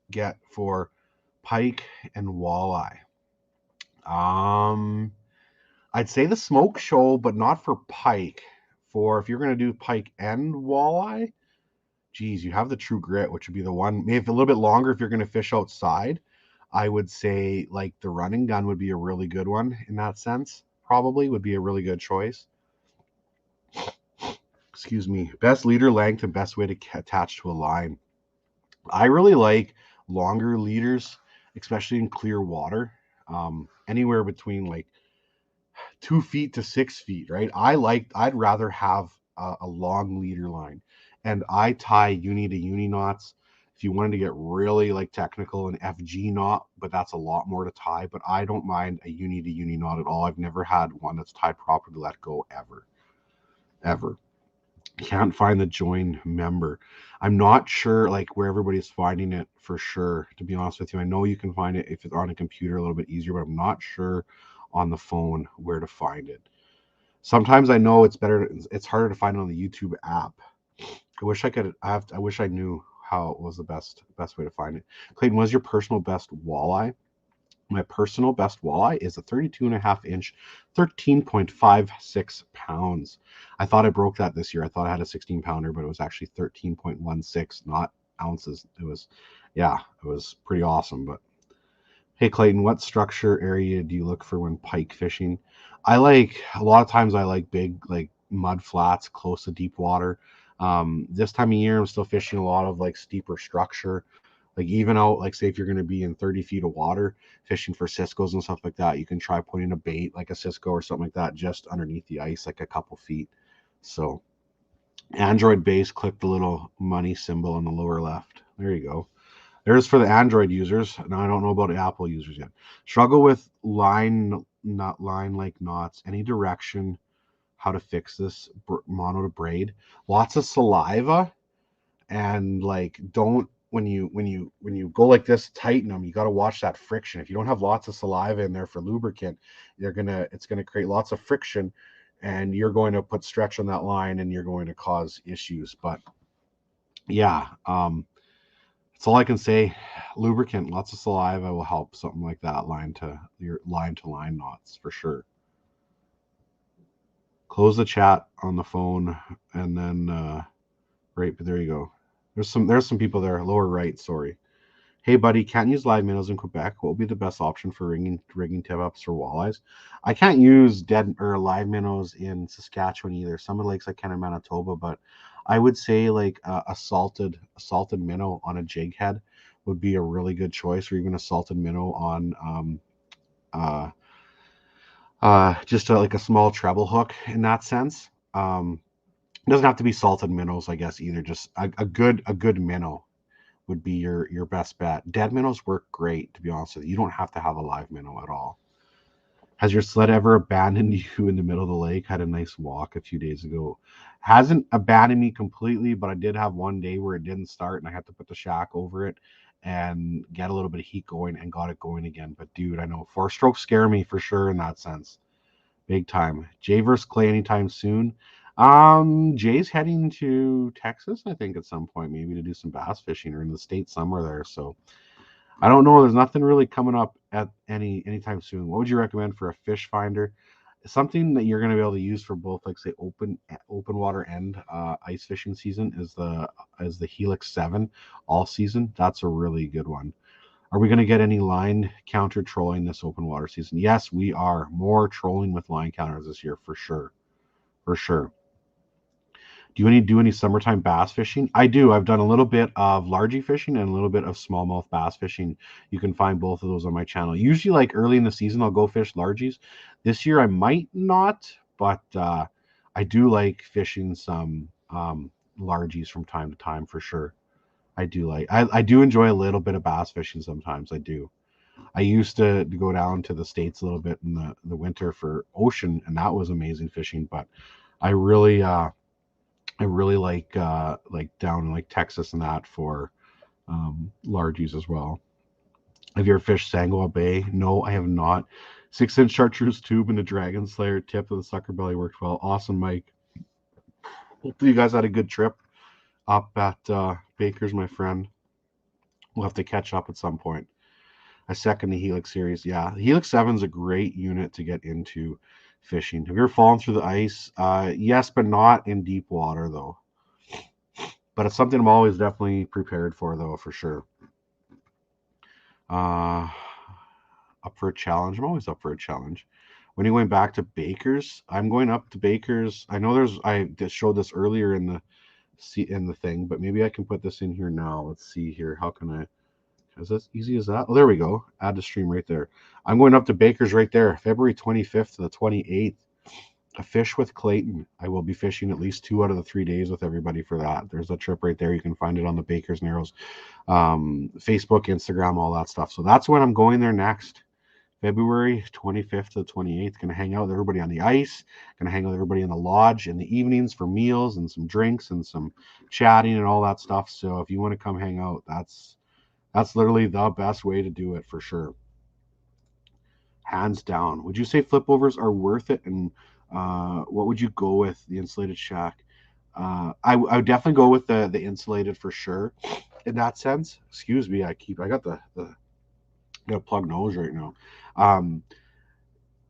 Get for pike and walleye. I'd say the smoke show, but not for pike. For if you're going to do pike and walleye, geez, you have the True Grit, which would be the one, maybe a little bit longer if you're going to fish outside. I would say like the running gun would be a really good one in that sense. Probably would be a really good choice. Excuse me. Best leader length and best way to attach to a line. I really like longer leaders, especially in clear water. Anywhere between like 2 feet to 6 feet, right? I'd rather have a long leader line, and I tie uni to uni knots. If you wanted to get really like technical, an FG knot, but that's a lot more to tie. But I don't mind a uni to uni knot at all. I've never had one that's tied properly to let go ever. Can't find the join member. I'm not sure like where everybody's finding it for sure, to be honest with you. I know you can find it if it's on a computer a little bit easier, but I'm not sure on the phone where to find it. Sometimes I know it's harder to find it on the YouTube app. I wish I knew how it was the best way to find it. Clayton, what's your personal best walleye? My personal best walleye is a 32.5-inch, 13.56 pounds. I thought I broke that this year. I thought I had a 16-pounder, but it was actually 13.16, not ounces. It was pretty awesome. But hey, Clayton, what structure area do you look for when pike fishing? A lot of times I like big, like mud flats close to deep water. This time of year, I'm still fishing a lot of like steeper structure. Like even out, like say if you're going to be in 30 feet of water fishing for ciscos and stuff like that, you can try putting a bait like a cisco or something like that just underneath the ice, like a couple feet. So Android base, click the little money symbol on the lower left. There you go. There's for the Android users. Now I don't know about the Apple users yet. Struggle with line like knots. Any direction how to fix this mono to braid? Lots of saliva, and like don't when you go like this, tighten them. You got to watch that friction. If you don't have lots of saliva in there for lubricant, it's gonna create lots of friction, and you're going to put stretch on that line and you're going to cause issues. But yeah, that's all I can say. Lubricant, lots of saliva will help something like that line to line knots for sure. Close the chat on the phone and then right, but there you go. There's some people there. Lower right, sorry. Hey buddy, can't use live minnows in Quebec. What would be the best option for rigging tip ups for walleyes? I can't use dead or live minnows in Saskatchewan either. Some of the lakes I can in Manitoba, but I would say like a salted minnow on a jig head would be a really good choice, or even a salted minnow on just like a small treble hook in that sense. It doesn't have to be salted minnows, I guess, either. Just a good minnow would be your best bet. Dead minnows work great, to be honest with you. You don't have to have a live minnow at all. Has your sled ever abandoned you in the middle of the lake? Had a nice walk a few days ago. Hasn't abandoned me completely, but I did have one day where it didn't start and I had to put the shack over it and get a little bit of heat going and got it going again. But dude, I know 4-strokes scare me for sure in that sense. Big time. Jay versus Clay anytime soon. Jay's heading to Texas, I think, at some point, maybe to do some bass fishing, or in the States somewhere there. So I don't know. There's nothing really coming up at anytime soon. What would you recommend for a fish finder? Something that you're going to be able to use for both, like say open water and ice fishing season is the Helix 7 all season. That's a really good one. Are we going to get any line counter trolling this open water season? Yes, we are. More trolling with line counters this year for sure. For sure. Do you do any summertime bass fishing? I do. I've done a little bit of largie fishing and a little bit of smallmouth bass fishing. You can find both of those on my channel. Usually, like early in the season, I'll go fish largies. This year, I might not, but I do like fishing some largies from time to time for sure. I do I do enjoy a little bit of bass fishing sometimes. I do. I used to go down to the States a little bit in the winter for ocean, and that was amazing fishing. But I really like down in like Texas and that for largies as well. Have you ever fished Sangoa Bay? No, I have not. 6-inch chartreuse tube and the Dragon Slayer tip of the sucker belly worked well. Awesome, Mike. Hopefully you guys had a good trip up at Baker's, my friend. We'll have to catch up at some point. I second the Helix series. Yeah, the Helix 7 is a great unit to get into fishing. Have you ever fallen through the ice? Yes, but not in deep water, though. But it's something I'm always definitely prepared for, though, for sure. Up for a challenge. I'm always up for a challenge. When are you going back to Baker's? I'm going up to Baker's. I know I showed this earlier in the thing, but maybe I can put this in here now. Let's see here. How can I? Is this easy as that? Oh, there we go. Add to stream right there. I'm going up to Baker's right there, February 25th to the 28th. A fish with Clayton. I will be fishing at least 2 out of the 3 days with everybody for that. There's a trip right there. You can find it on the Baker's Narrows, Facebook, Instagram, all that stuff. So that's when I'm going there next. February 25th to the 28th. Going to hang out with everybody on the ice. Going to hang out with everybody in the lodge in the evenings for meals and some drinks and some chatting and all that stuff. So if you want to come hang out, that's literally the best way to do it for sure. Hands down. Would you say flip overs are worth it? And what would you go with? The insulated shack? I would definitely go with the insulated for sure. In that sense, excuse me. I got the got a plug nose right now.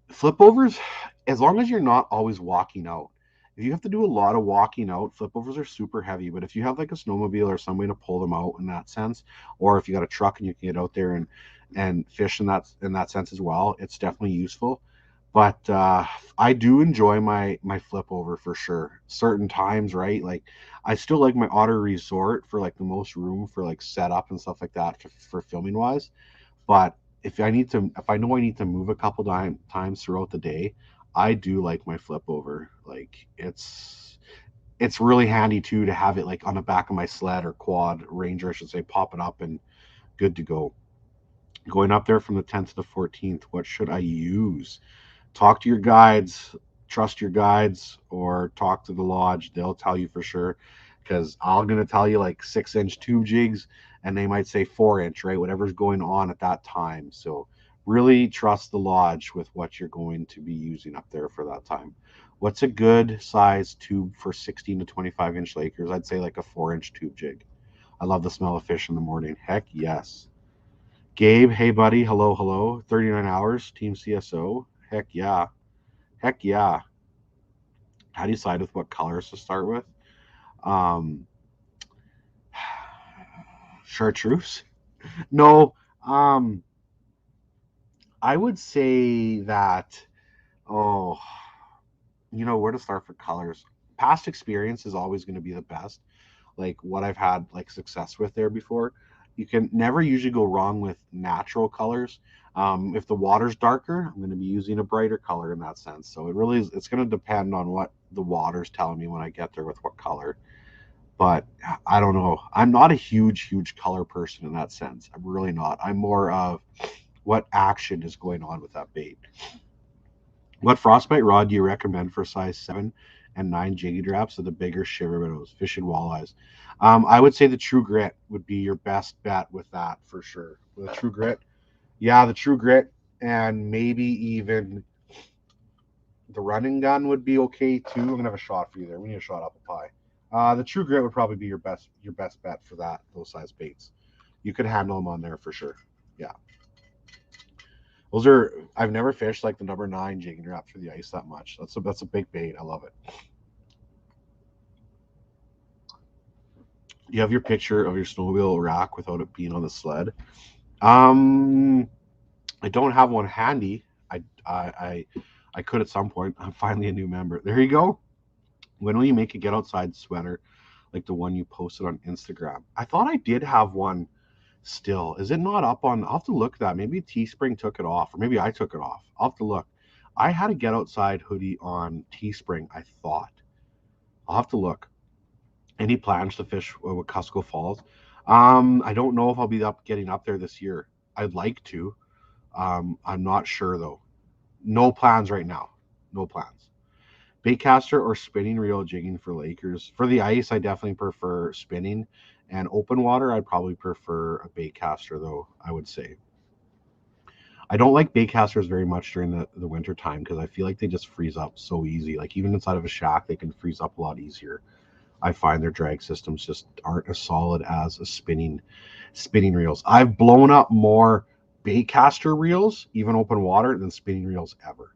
Flip overs, as long as you're not always walking out. If you have to do a lot of walking out, flip overs are super heavy. But if you have like a snowmobile or some way to pull them out in that sense, or if you got a truck and you can get out there and fish in that sense as well, it's definitely useful. But I do enjoy my flip over for sure. Certain times, right? Like I still like my Otter Resort for like the most room for like setup and stuff like that for filming wise. But if I know I need to move a couple times throughout the day, I do like my flip over. Like it's really handy too to have it like on the back of my sled or quad Ranger, I should say, pop it up and good to go. Going up there from the 10th to the 14th, what should I use? Talk to your guides, trust your guides, or talk to the lodge. They'll tell you for sure. Because I'm going to tell you like 6-inch tube jigs, and they might say 4-inch, right? Whatever's going on at that time. So really trust the lodge with what you're going to be using up there for that time. What's a good size tube for 16 to 25 inch Lakers? I'd say like a 4-inch tube jig. I love the smell of fish in the morning. Heck yes. Gabe, hey buddy, hello, hello. 39 hours, Team CSO. Heck yeah. Heck yeah. How do you decide with what colors to start with? Chartreuse? No. I would say that, oh, where to start for colors. Past experience is always going to be the best. Like what I've had like success with there before. You can never usually go wrong with natural colors. If the water's darker, I'm going to be using a brighter color in that sense. So it really is, it's going to depend on what the water's telling me when I get there with what color. But I don't know. I'm not a huge color person in that sense. I'm really not. I'm more of what action is going on with that bait. What frostbite rod do you recommend for size 7 and 9 jiggy traps of the bigger shiver minnows, fish and walleyes? I would say the True Grit would be your best bet with that for sure. The True Grit. Yeah, the True Grit, and maybe even the running gun would be okay too. I'm gonna have a shot for you there. We need a shot apple pie. The True Grit would probably be your best bet for those size baits. You could handle them on there for sure. Yeah. Those are, I've never fished like the number 9 jigging trap through the ice that much. That's a big bait. I love it. You have your picture of your snowmobile rack without it being on the sled. I don't have one handy. I could at some point. I'm finally a new member. There you go. When will you make a get outside sweater like the one you posted on Instagram? I thought I did have one still. Is it not up on? I'll have to look at that. Maybe Teespring took it off, or maybe I took it off. I'll have to look. I had a get outside hoodie on Teespring, I thought. I'll have to look. Any plans to fish with Cusco Falls? I don't know if I'll be getting up there this year. I'd like to. I'm not sure though. No plans right now. No plans. Baitcaster or spinning reel jigging for Lakers. For the ice, I definitely prefer spinning. And open water, I'd probably prefer a baitcaster though, I would say. I don't like baitcasters very much during the winter time because I feel like they just freeze up so easy. Like even inside of a shack, they can freeze up a lot easier. I find their drag systems just aren't as solid as a spinning reels. I've blown up more baitcaster reels, even open water, than spinning reels ever.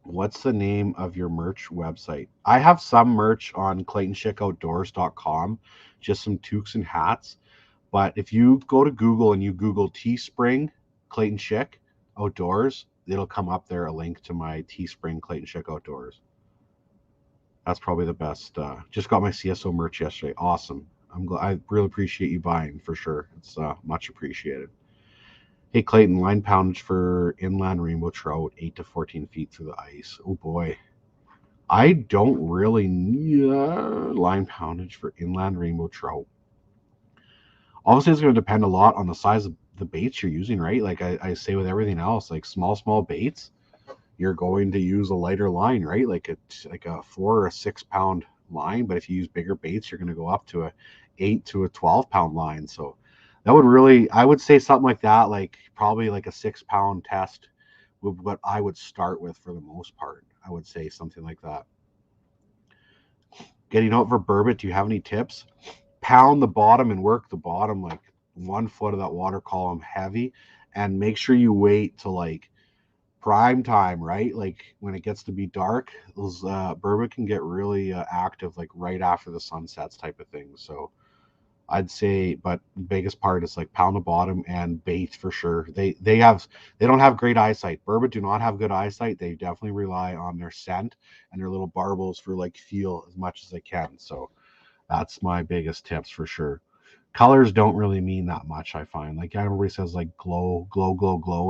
What's the name of your merch website? I have some merch on ClaytonSchickOutdoors.com, just some toques and hats. But if you go to Google and you Google Teespring Clayton Schick Outdoors, it'll come up there, a link to my Teespring Clayton Schick Outdoors. That's probably the best. Just got my CSO merch yesterday. Awesome. I really appreciate you buying for sure. It's much appreciated. Hey Clayton, line poundage for inland rainbow trout, 8 to 14 feet through the ice. Oh boy. I don't really need line poundage for inland rainbow trout. Obviously, it's going to depend a lot on the size of the baits you're using, right? Like I say with everything else, like small baits, you're going to use a lighter line, right? Like a 4 or a 6 pound line. But if you use bigger baits, you're going to go up to a 8 to a 12 pound line. So that would really, I would say something like that, like probably like a 6 pound test would what I would start with for the most part. I would say something like that. Getting out for burbot, do you have any tips? Pound the bottom and work the bottom like 1 foot of that water column heavy, and make sure you wait till like prime time, right? Like when it gets to be dark, those burbot can get really active like right after the sun sets type of thing. So I'd say, but the biggest part is like pound the bottom and bait for sure. They don't have great eyesight. Burbot do not have good eyesight. They definitely rely on their scent and their little barbles for like feel as much as they can. So that's my biggest tips for sure. Colors don't really mean that much, I find. Like everybody says like glow,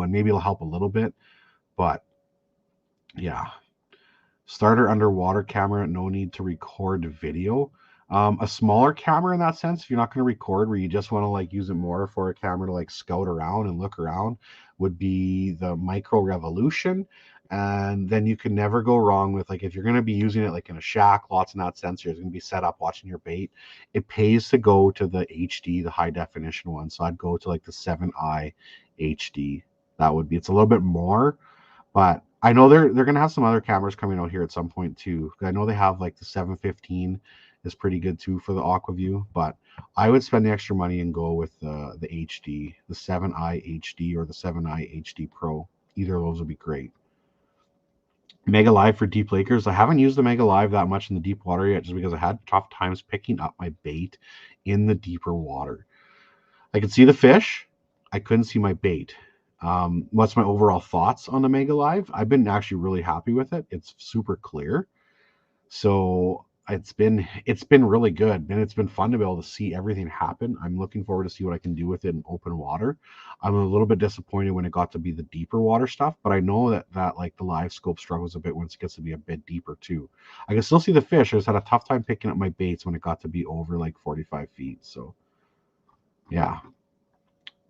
and maybe it'll help a little bit, but yeah. Starter underwater camera, no need to record video. A smaller camera in that sense, if you're not going to record, where you just want to like use it more for a camera to like scout around and look around, would be the Micro Revolution. And then you can never go wrong with, like, if you're going to be using it like in a shack, lots in that sense, you're going to be set up watching your bait. It pays to go to the HD, the high definition one. So I'd go to like the 7i HD. That would be, it's a little bit more, but I know they're gonna have some other cameras coming out here at some point too. I know they have like the 715 is pretty good too for the AquaView, but I would spend the extra money and go with the HD, the 7i HD or the 7i HD Pro. Either of those would be great. Mega Live for deep lakers. I haven't used the Mega Live that much in the deep water yet, just because I had tough times picking up my bait in the deeper water. I could see the fish. I couldn't see my bait. What's my overall thoughts on the Mega Live? I've been actually really happy with it. It's super clear, so it's been really good, and it's been fun to be able to see everything happen. I'm looking forward to see what I can do with it in open water. I'm a little bit disappointed when it got to be the deeper water stuff, but I know that like the live scope struggles a bit once it gets to be a bit deeper too. I can still see the fish. I just had a tough time picking up my baits when it got to be over like 45 feet. So yeah.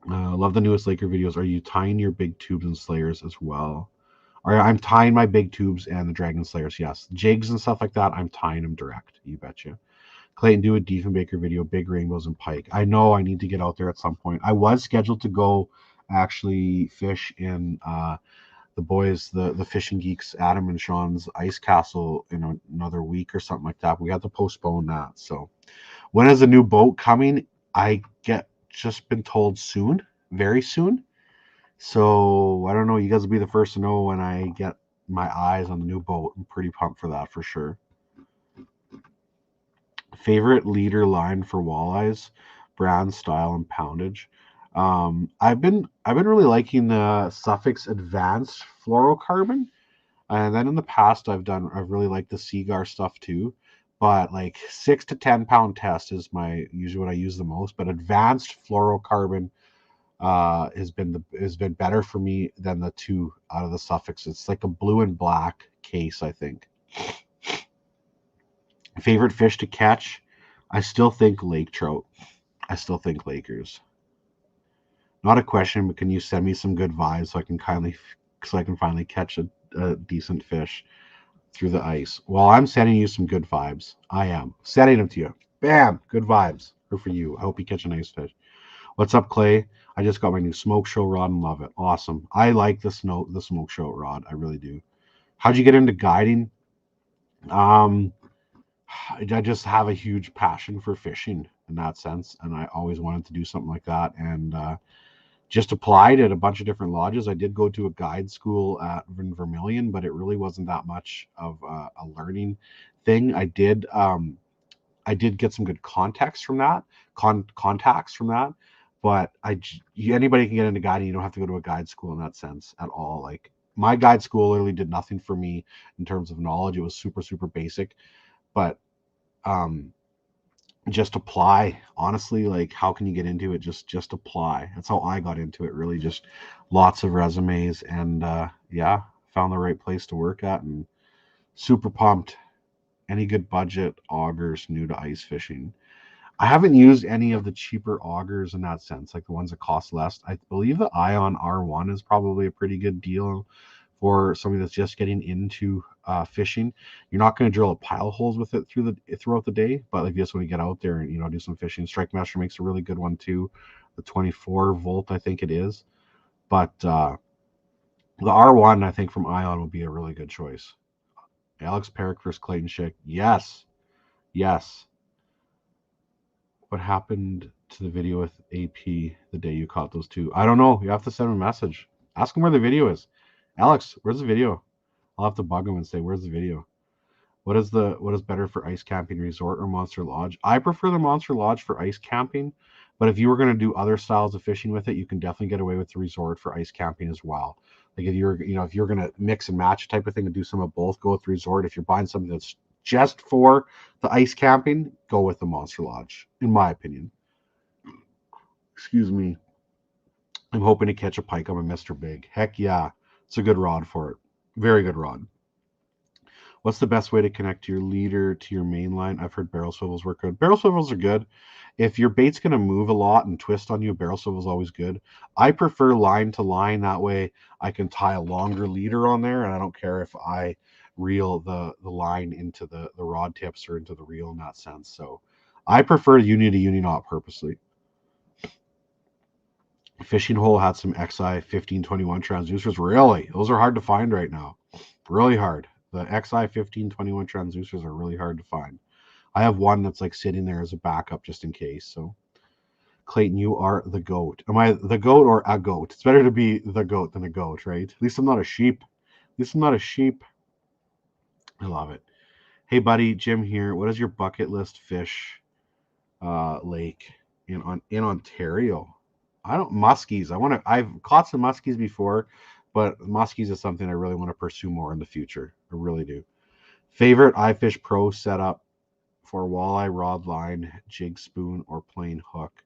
Love the newest Laker videos. Are you tying your big tubes and slayers as well? I'm tying my big tubes and the dragon slayers. Yes, jigs and stuff like that. I'm tying them direct. You betcha. Clayton, do a Diefenbaker video. Big rainbows and pike. I know I need to get out there at some point. I was scheduled to go actually fish in the boys, the fishing geeks, Adam and Sean's ice castle in another week or something like that. We had to postpone that. So when is the new boat coming? I get just been told soon, very soon. So I don't know. You guys will be the first to know when I get my eyes on the new boat. I'm pretty pumped for that for sure. Favorite leader line for walleyes, brand, style, and poundage. I've been really liking the Suffix Advanced Fluorocarbon, and then in the past I've really liked the Seagar stuff too. But like 6 to 10 pound test is usually what I use the most. But advanced fluorocarbon has been better for me than the two out of the Suffix. It's like a blue and black case, I think. Favorite fish to catch? I still think lake trout. I still think Lakers. Not a question, but can you send me some good vibes so I can finally catch a decent fish through the ice? Well, I'm sending you some good vibes. I am sending them to you. Bam, good vibes. Good for you. I hope you catch a nice fish. What's up, Clay? I just got my new smoke show rod and love it. Awesome. I like the smoke show rod. I really do. How'd you get into guiding? Um, I just have a huge passion for fishing in that sense, and I always wanted to do something like that. And just applied at a bunch of different lodges. I did go to a guide school at Vermilion, but it really wasn't that much of a learning thing. I did get some good context from that, contacts from that, but anybody can get into guiding. You don't have to go to a guide school in that sense at all. Like my guide school literally did nothing for me in terms of knowledge. It was super, super basic, but just apply. Honestly, like how can you get into it? Just apply. That's how I got into it. Really, just lots of resumes, and yeah, found the right place to work at, and super pumped. Any good budget augers new to ice fishing? I haven't used any of the cheaper augers in that sense, like the ones that cost less. I believe the Ion R1 is probably a pretty good deal for somebody that's just getting into fishing. You're not going to drill a pile holes with it throughout the day, but like just when you get out there and do some fishing. Strike Master makes a really good one too, the 24 volt I think it is. But the R1 I think from Ion would be a really good choice. Alex Perrick versus Clayton Schick. Yes. What happened to the video with AP the day you caught those two? I don't know. You have to send him a message. Ask him where the video is. Alex, where's the video? I'll have to bug him and say, where's the video? What is better for ice camping, resort or Monster Lodge? I prefer the Monster Lodge for ice camping, but if you were going to do other styles of fishing with it, you can definitely get away with the resort for ice camping as well. Like if you're going to mix and match type of thing and do some of both, go with the resort. If you're buying something that's just for the ice camping, go with the Monster Lodge, in my opinion. Excuse me. I'm hoping to catch a pike on my Mr. Big. Heck yeah. It's a good rod for it. Very good rod. What's the best way to connect your leader to your main line? I've heard barrel swivels work good. Barrel swivels are good. If your bait's going to move a lot and twist on you, barrel swivel is always good. I prefer line to line. That way I can tie a longer leader on there, and I don't care if I reel the line into the rod tips or into the reel in that sense. So I prefer uni to uni knot purposely. Fishing hole had some XI 1521 transducers. Really? Those are hard to find right now. Really hard. The XI 1521 transducers are really hard to find. I have one that's like sitting there as a backup just in case. So, Clayton, you are the goat. Am I the goat or a goat? It's better to be the goat than a goat, right? At least I'm not a sheep. At least I'm not a sheep. I love it. Hey, buddy, Jim here. What is your bucket list fish lake in Ontario? I don't muskies. I've caught some muskies before, but muskies is something I really want to pursue more in the future. I really do. Favorite iFish Pro setup for walleye, rod, line, jig, spoon, or plain hook.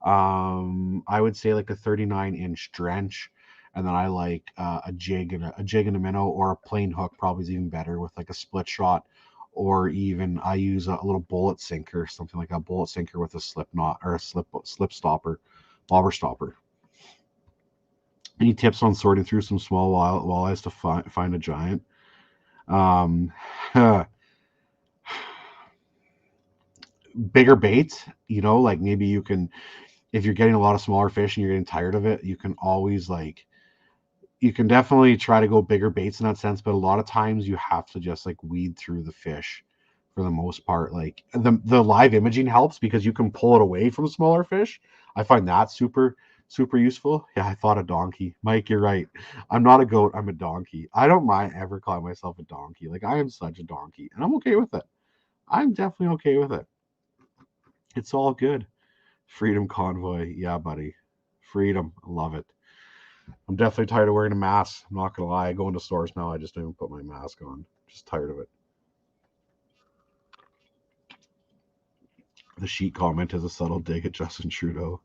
I would say like a 39-inch drench, and then I like a jig and a jig and a minnow, or a plain hook probably is even better with like a split shot, or even I use a little bullet sinker, something like a bullet sinker with a slip knot or a slip stopper, bobber stopper. Any tips on sorting through some small walleyes to find a giant? Um, Bigger baits, like maybe you can, if you're getting a lot of smaller fish and you're getting tired of it, you can always you can definitely try to go bigger baits in that sense, but a lot of times you have to just like weed through the fish for the most part. Like the live imaging helps because you can pull it away from smaller fish. I find that super useful. Yeah, I thought a donkey. Mike, you're right. I'm not a goat, I'm a donkey. I don't mind ever calling myself a donkey. Like I am such a donkey and I'm okay with it. I'm definitely okay with it. It's all good. Freedom Convoy. Yeah, buddy. Freedom. I love it. I'm definitely tired of wearing a mask. I'm not going to lie. I go into stores now. I just don't even put my mask on. Just tired of it. The sheet comment is a subtle dig at Justin Trudeau.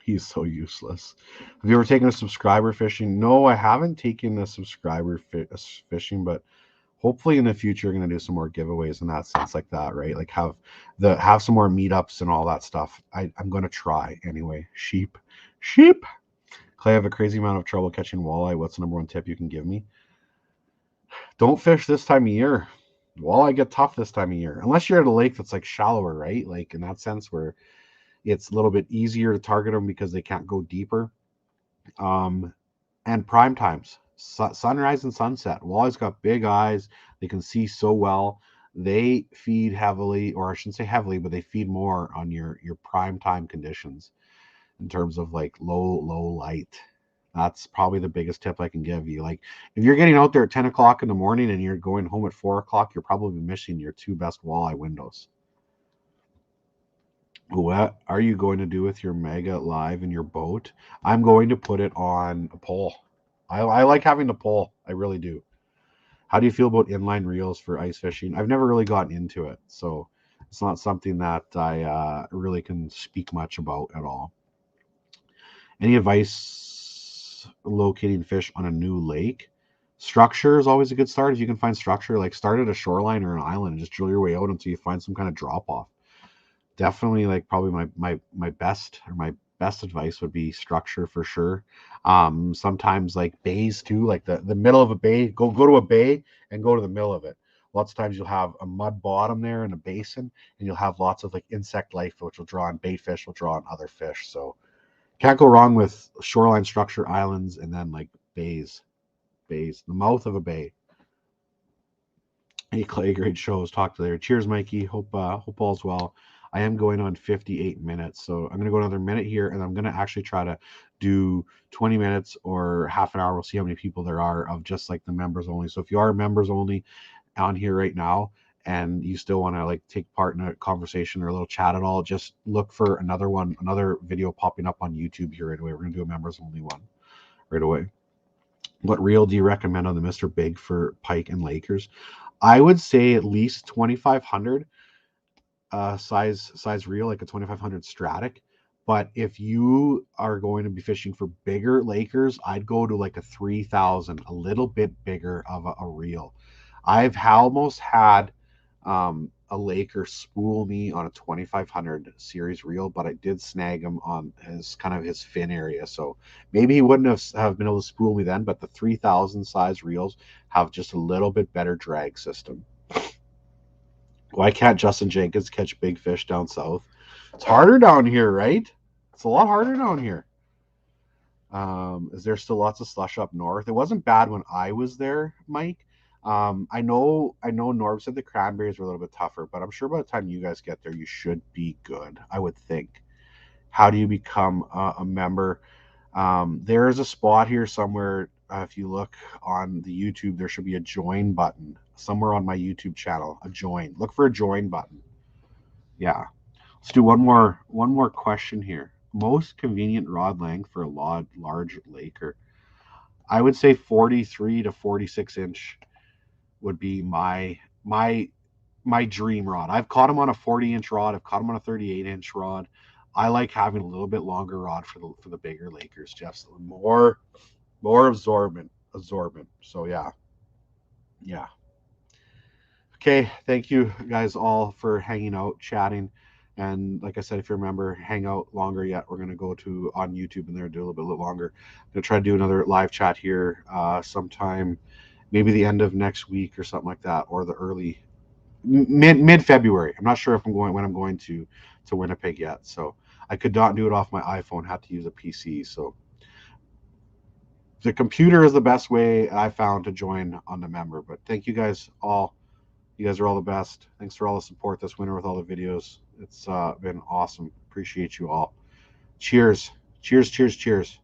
He's so useless. Have you ever taken a subscriber fishing? No, I haven't taken a subscriber fishing, but hopefully in the future, I'm going to do some more giveaways in that sense like that, right? Like have some more meetups and all that stuff. I'm going to try anyway. Sheep. Clay, I have a crazy amount of trouble catching walleye. What's the number one tip you can give me? Don't fish this time of year. Walleye get tough this time of year. Unless you're at a lake that's like shallower, right? Like in that sense where it's a little bit easier to target them because they can't go deeper. And prime times, sunrise and sunset. Walleye's got big eyes. They can see so well. They feed heavily, or I shouldn't say heavily, but they feed more on your prime time conditions in terms of like low light. That's probably the biggest tip I can give you. Like if you're getting out there at 10 o'clock in the morning and you're going home at 4 o'clock, you're probably missing your two best walleye windows. What are you going to do with your mega live in your boat? I'm going to put it on a pole. I like having the pole. I really do. How do you feel about inline reels for ice fishing? I've never really gotten into it, so it's not something that I really can speak much about at all. Any advice locating fish on a new lake? Structure is always a good start. If you can find structure, like start at a shoreline or an island and just drill your way out until you find some kind of drop off. Definitely, like probably my best advice would be structure for sure. Sometimes like bays too, like the middle of a bay. Go to a bay and go to the middle of it. Lots of times you'll have a mud bottom there and a basin, and you'll have lots of like insect life, which will draw on bait fish, will draw on other fish. So can't go wrong with shoreline structure, islands, and then like bays. The mouth of a bay. Hey Clay, great shows. Talk to there. Cheers, Mikey. Hope all's well. I am going on 58 minutes, so I'm going to go another minute here, and I'm going to actually try to do 20 minutes or half an hour. We'll see how many people there are of just like the members only. So if you are members only on here right now, and you still want to like take part in a conversation or a little chat at all, just look for another video popping up on YouTube here right away. We're going to do a members only one right away. What reel do you recommend on the Mr. Big for pike and Lakers? I would say at least 2,500 size reel, like a 2,500 Stratic. But if you are going to be fishing for bigger Lakers, I'd go to like a 3,000, a little bit bigger of a reel. I've almost had a Laker spool me on a 2,500 series reel, but I did snag him on his fin area. So maybe he wouldn't have been able to spool me then, but the 3,000 size reels have just a little bit better drag system. Why can't Justin Jenkins catch big fish down south? It's harder down here, right? It's a lot harder down here. Is there still lots of slush up north? It wasn't bad when I was there, Mike. I know Norb said the cranberries were a little bit tougher, but I'm sure by the time you guys get there, you should be good, I would think. How do you become a member? There is a spot here somewhere. If you look on the YouTube, there should be a join button somewhere on my YouTube channel. A join. Look for a join button. Yeah. Let's do one more question here. Most convenient rod length for a large laker. I would say 43 to 46 inch would be my dream rod. I've caught them on a 40-inch rod. I've caught them on a 38-inch rod. I like having a little bit longer rod for the bigger lakers, just more absorbent. So yeah. Okay, thank you guys all for hanging out, chatting, and like I said, if you remember, hang out longer yet. We're gonna go to on YouTube and there do a little bit longer. I'm gonna try to do another live chat here sometime, maybe the end of next week or something like that, or the early mid February. I'm not sure if when I'm going to Winnipeg yet, so I could not do it off my iPhone. Had to use a PC, so the computer is the best way I found to join on the member. But thank you guys all. You guys are all the best. Thanks for all the support this winter with all the videos. It's been awesome. Appreciate you all. Cheers. Cheers, cheers, cheers.